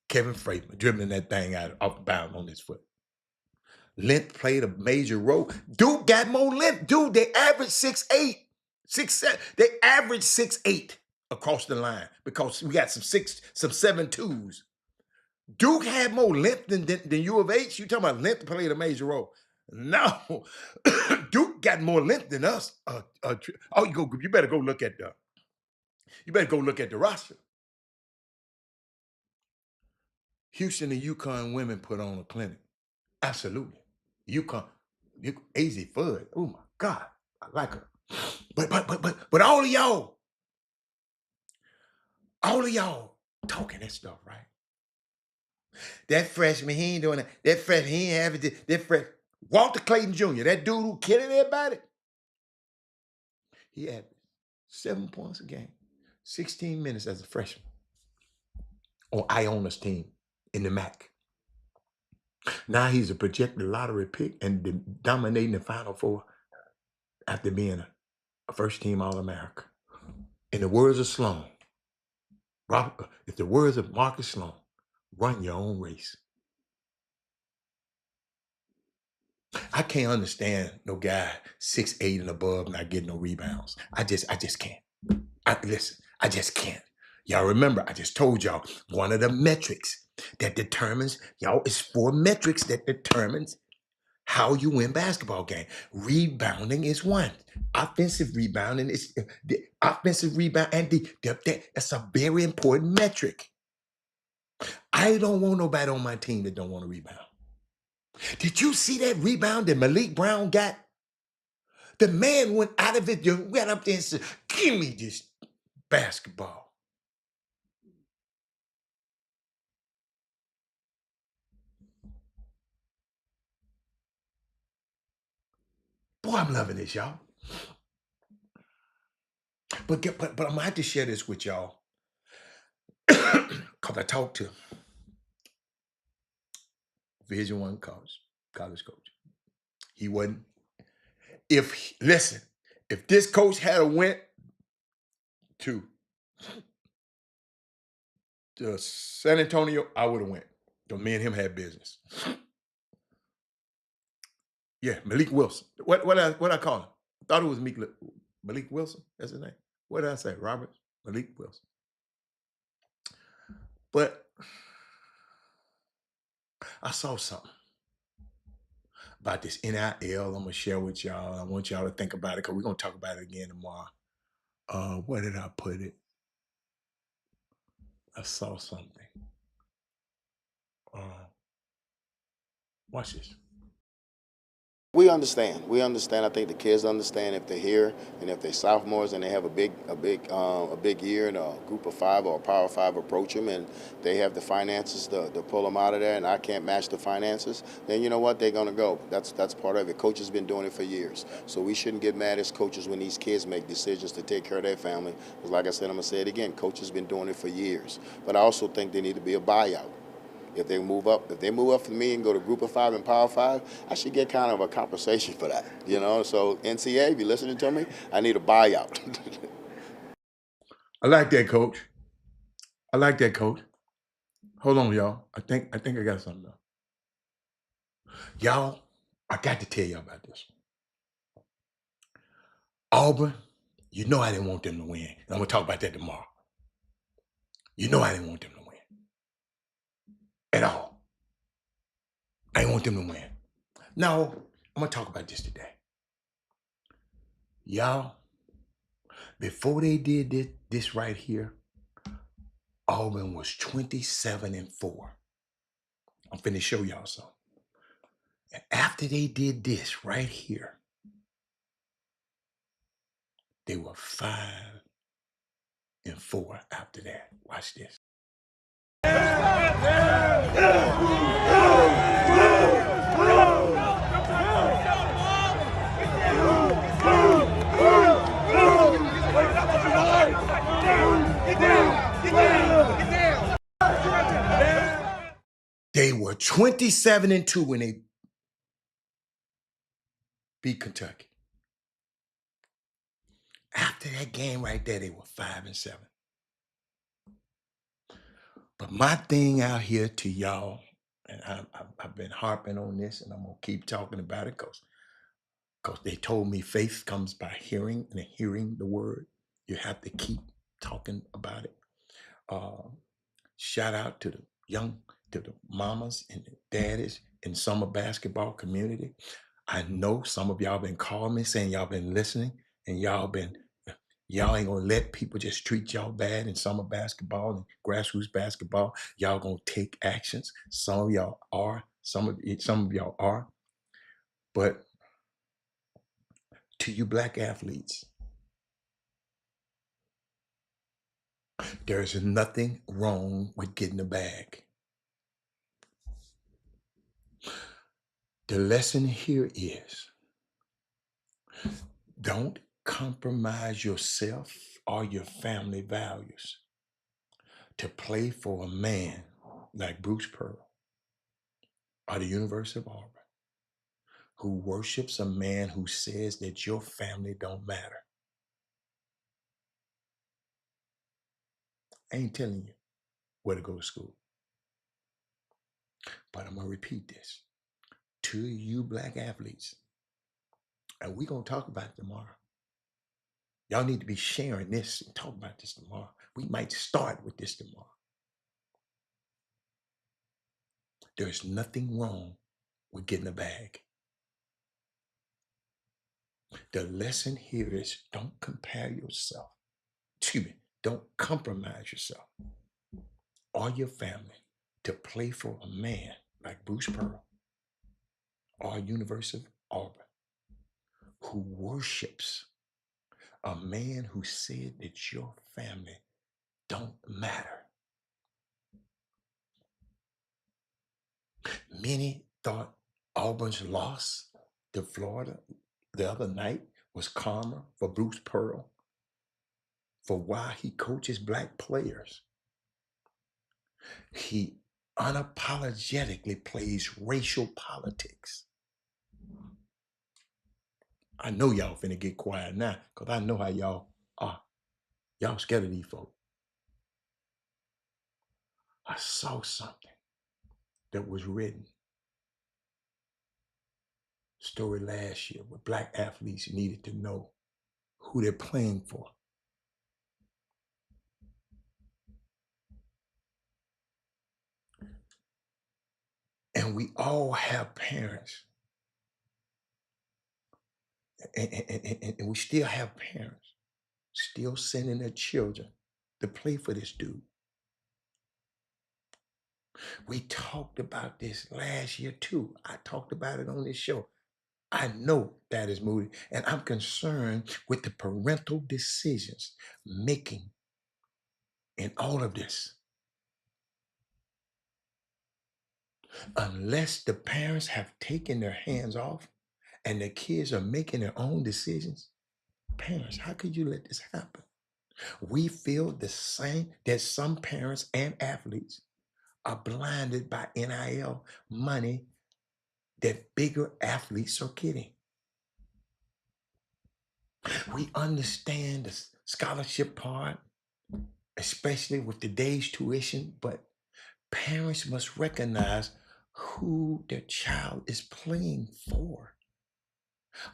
Kevin Freeman, dribbling that thing out off bound on his foot. Length played a major role. Duke got more length. Dude, they averaged 6'8", 6'7". They averaged 6'8" across the line because we got some 7'2s. Duke had more length than U of H. You talking about length played a major role? No, Duke got more length than us. You better go look at the roster. Houston and UConn women put on a clinic. Absolutely. UConn, AZ Fudd. Oh my God, I like her. But all of y'all talking that stuff, right? That freshman, he ain't doing that. That freshman, he ain't having that freshman. Walter Clayton Jr., that dude who killing everybody. He had 7 points a game, 16 minutes as a freshman on Iona's team in the MAC. Now he's a projected lottery pick and dominating the Final Four after being a first-team All-America. In the words of Sloan, if the words of Marcus Sloan, run your own race. I can't understand no guy 6'8" and above not getting no rebounds. I just can't. Listen, I just can't. Y'all remember, I just told y'all one of the metrics that determines, y'all, it's 4 metrics that determines how you win basketball game. Rebounding is one. Offensive rebounding is the offensive rebound, and that's a very important metric. I don't want nobody on my team that don't want to rebound. Did you see that rebound that Malik Brown got? The man went out of it, went up there and said, give me this basketball. Boy, I'm loving this, y'all. But I'm gonna have to share this with y'all. Because I talked to Division I college coach. He wasn't. Listen, if this coach had went to San Antonio, I would have went. Because me and him had business. Yeah, Malik Wilson. What I call him? I thought it was Malik Wilson. That's his name. What did I say? Robert Malik Wilson. But I saw something about this NIL. I'm gonna share with y'all. I want y'all to think about it because we're gonna talk about it again tomorrow. Where did I put it? I saw something. Watch this.
We understand. We understand. I think the kids understand if they're here and if they're sophomores and they have a big year and a group of 5 or a power 5 approach them and they have the finances to pull them out of there and I can't match the finances, then you know what? They're going to go. That's part of it. Coach has been doing it for years. So we shouldn't get mad as coaches when these kids make decisions to take care of their family. Because like I said, I'm going to say it again, Coach has been doing it for years. But I also think there need to be a buyout. If they move up for me and go to group of 5 and power 5, I should get kind of a compensation for that, you know? So NCAA, if you're listening to me, I need a buyout.
I like that, coach. I like that, coach. Hold on, y'all. I think I got something though. Y'all, I got to tell y'all about this. Auburn, you know I didn't want them to win. And I'm gonna talk about that tomorrow. You know I didn't want them to win. At all. I didn't want them to win. No, I'm going to talk about this today. Y'all, before they did this right here, Auburn was 27-4. I'm finna show y'all something. And after they did this right here, they were 5-4 after that. Watch this. They were 27-2 when they beat Kentucky. After that game right there, they were 5-7. But my thing out here to y'all, and I've been harping on this, and I'm gonna keep talking about it because they told me faith comes by hearing, and hearing the word. You have to keep talking about it. Shout out to the mamas and the daddies in summer basketball community. I know some of y'all been calling me saying y'all been listening, and y'all ain't gonna let people just treat y'all bad in summer basketball and grassroots basketball. Y'all gonna take actions. Some of y'all are, some of y'all are. But to you black athletes, there's nothing wrong with getting a bag. The lesson here is don't compromise yourself or your family values to play for a man like Bruce Pearl or the University of Auburn, who worships a man who says that your family don't matter? I ain't telling you where to go to school, but I'm going to repeat this to you black athletes, and we're going to talk about it tomorrow. Y'all need to be sharing this and talk about this tomorrow. We might start with this tomorrow. There's nothing wrong with getting a bag. The lesson here is don't compare yourself. Excuse me, don't compromise yourself or your family to play for a man like Bruce Pearl or University of Auburn, who worships a man who said that your family don't matter. Many thought Auburn's loss to Florida the other night was karma for Bruce Pearl for why he coaches black players. He unapologetically plays racial politics. I know y'all finna get quiet now because I know how y'all are. Y'all scared of these folks. I saw something that was written, story last year, where black athletes needed to know who they're playing for. And we all have parents. And we still have parents still sending their children to play for this dude. We talked about this last year too. I talked about it on this show. I know that is Moody, and I'm concerned with the parental decisions making in all of this. Unless the parents have taken their hands off and the kids are making their own decisions, parents, how could you let this happen? We feel the same that some parents and athletes are blinded by NIL money that bigger athletes are getting. We understand the scholarship part, especially with today's tuition, but parents must recognize who their child is playing for.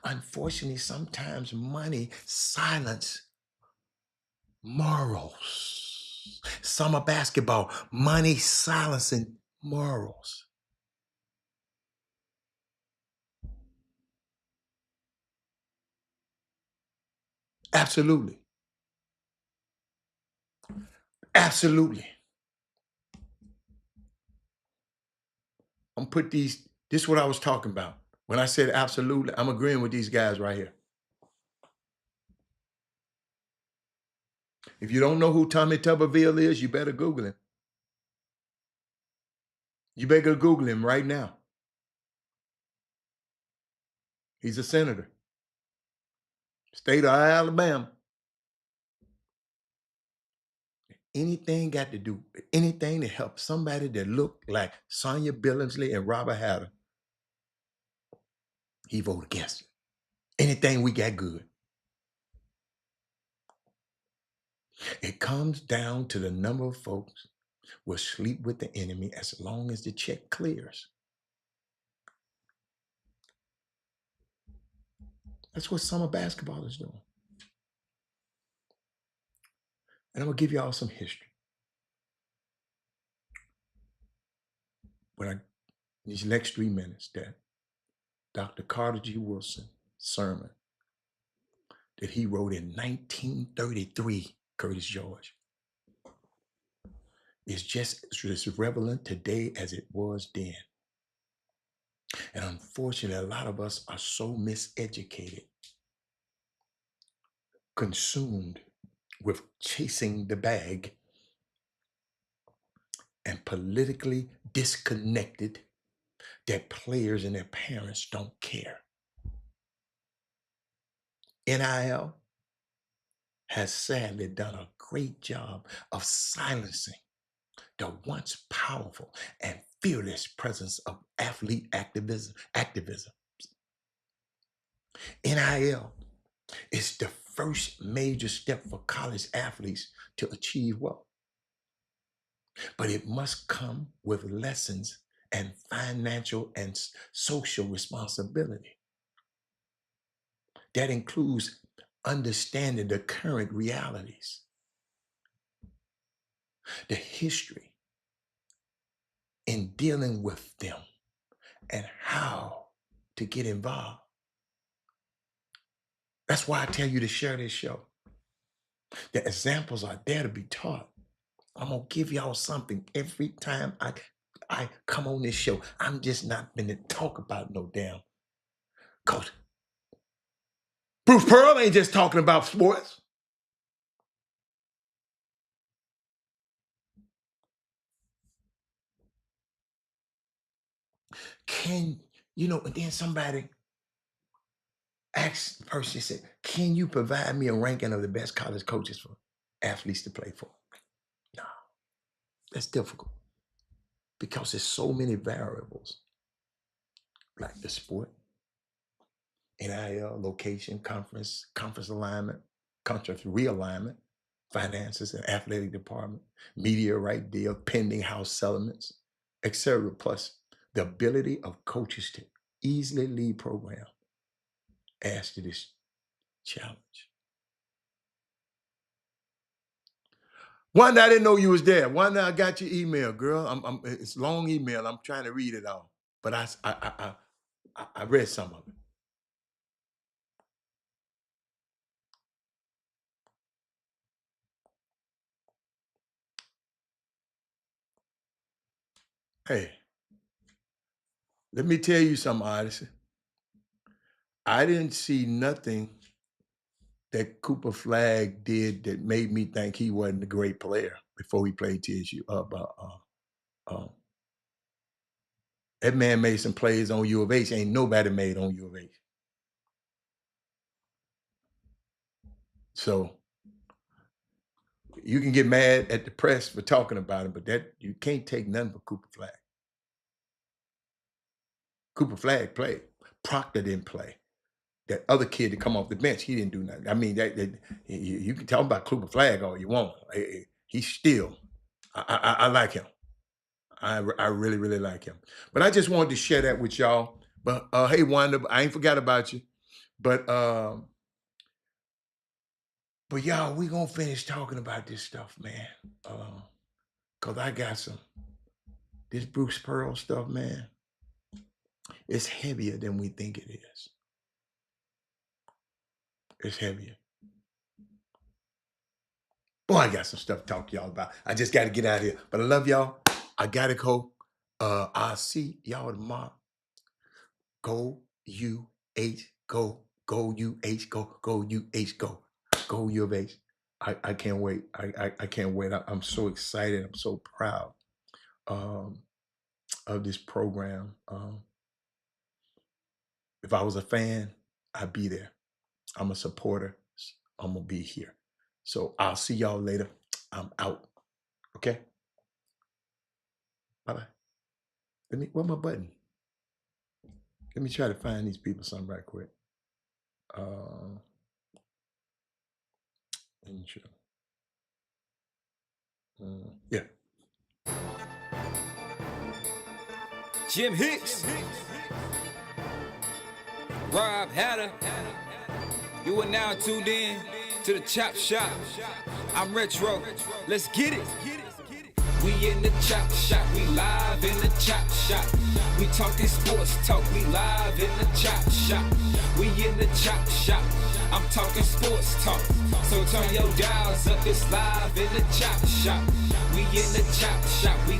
Unfortunately, sometimes money silences morals. Summer basketball, money silencing morals. Absolutely. Absolutely. I'm put this is what I was talking about. When I said absolutely, I'm agreeing with these guys right here. If you don't know who Tommy Tuberville is, you better Google him. You better Google him right now. He's a senator. State of Alabama. Anything got to do, anything to help somebody that looked like Sonia Billingsley and Robert Hatter, he voted against it. Anything we got good. It comes down to the number of folks will sleep with the enemy as long as the check clears. That's what summer basketball is doing. And I'm going to give y'all some history. These next 3 minutes, that Dr. Carter G. Wilson sermon that he wrote in 1933, Curtis George, is just as relevant today as it was then. And unfortunately, a lot of us are so miseducated, consumed with chasing the bag, and politically disconnected that players and their parents don't care. NIL, has sadly done a great job of silencing the once powerful and fearless presence of athlete activism. NIL is the first major step for college athletes to achieve wealth. But it must come with lessons and financial and social responsibility. That includes understanding the current realities, the history in dealing with them, and how to get involved. That's why I tell you to share this show. The examples are there to be taught. I'm gonna give y'all something every time I come on this show. I'm just not gonna talk about no damn coach. Bruce Pearl ain't just talking about sports. And then somebody asked the person, said, can you provide me a ranking of the best college coaches for athletes to play for? No, that's difficult because there's so many variables, like the sport, NIL, location, conference alignment, contract realignment, finances and athletic department, media right deal, pending house settlements, etc. Plus the ability of coaches to easily lead programs adds to this challenge. Wanda, I didn't know you was there. Wanda, I got your email, girl. It's a long email. I'm trying to read it all, but I read some of it. Hey, let me tell you something, Odyssey. I didn't see nothing that Cooper Flagg did that made me think he wasn't a great player before he played TSU. That man made some plays on U of H. Ain't nobody made on U of H. So you can get mad at the press for talking about him, but that you can't take nothing but Cooper Flagg. Cooper Flagg played. Proctor didn't play. That other kid to come off the bench, he didn't do nothing. I mean, you can talk about Cooper Flagg all you want. He's still, I like him. I really, really like him. But I just wanted to share that with y'all. But hey, Wanda, I ain't forgot about you. But y'all, we gonna finish talking about this stuff, man. Cause I got this Bruce Pearl stuff, man. It's heavier than we think it is. It's heavier. Boy, I got some stuff to talk to y'all about. I just got to get out of here. But I love y'all. I got to go. I'll see y'all tomorrow. Go UH, go. Go UH, go. Go UH, go. Go U of H. I can't wait. I can't wait. I'm so excited. I'm so proud of this program. If I was a fan, I'd be there. I'm a supporter. I'm going to be here. So I'll see y'all later. I'm out. Okay? Bye-bye. Where's my button? Let me try to find these people something right quick. Intro. Yeah.
Jim Hicks. Rob Hatter. You are now tuned in to the Chop Shop. I'm Retro. Let's get it. We in the Chop Shop. We live in the Chop Shop. We talking sports talk. We live in the Chop Shop. We in the Chop Shop. I'm talking sports talk. So turn your dials up. It's live in the Chop Shop. We in the Chop Shop. We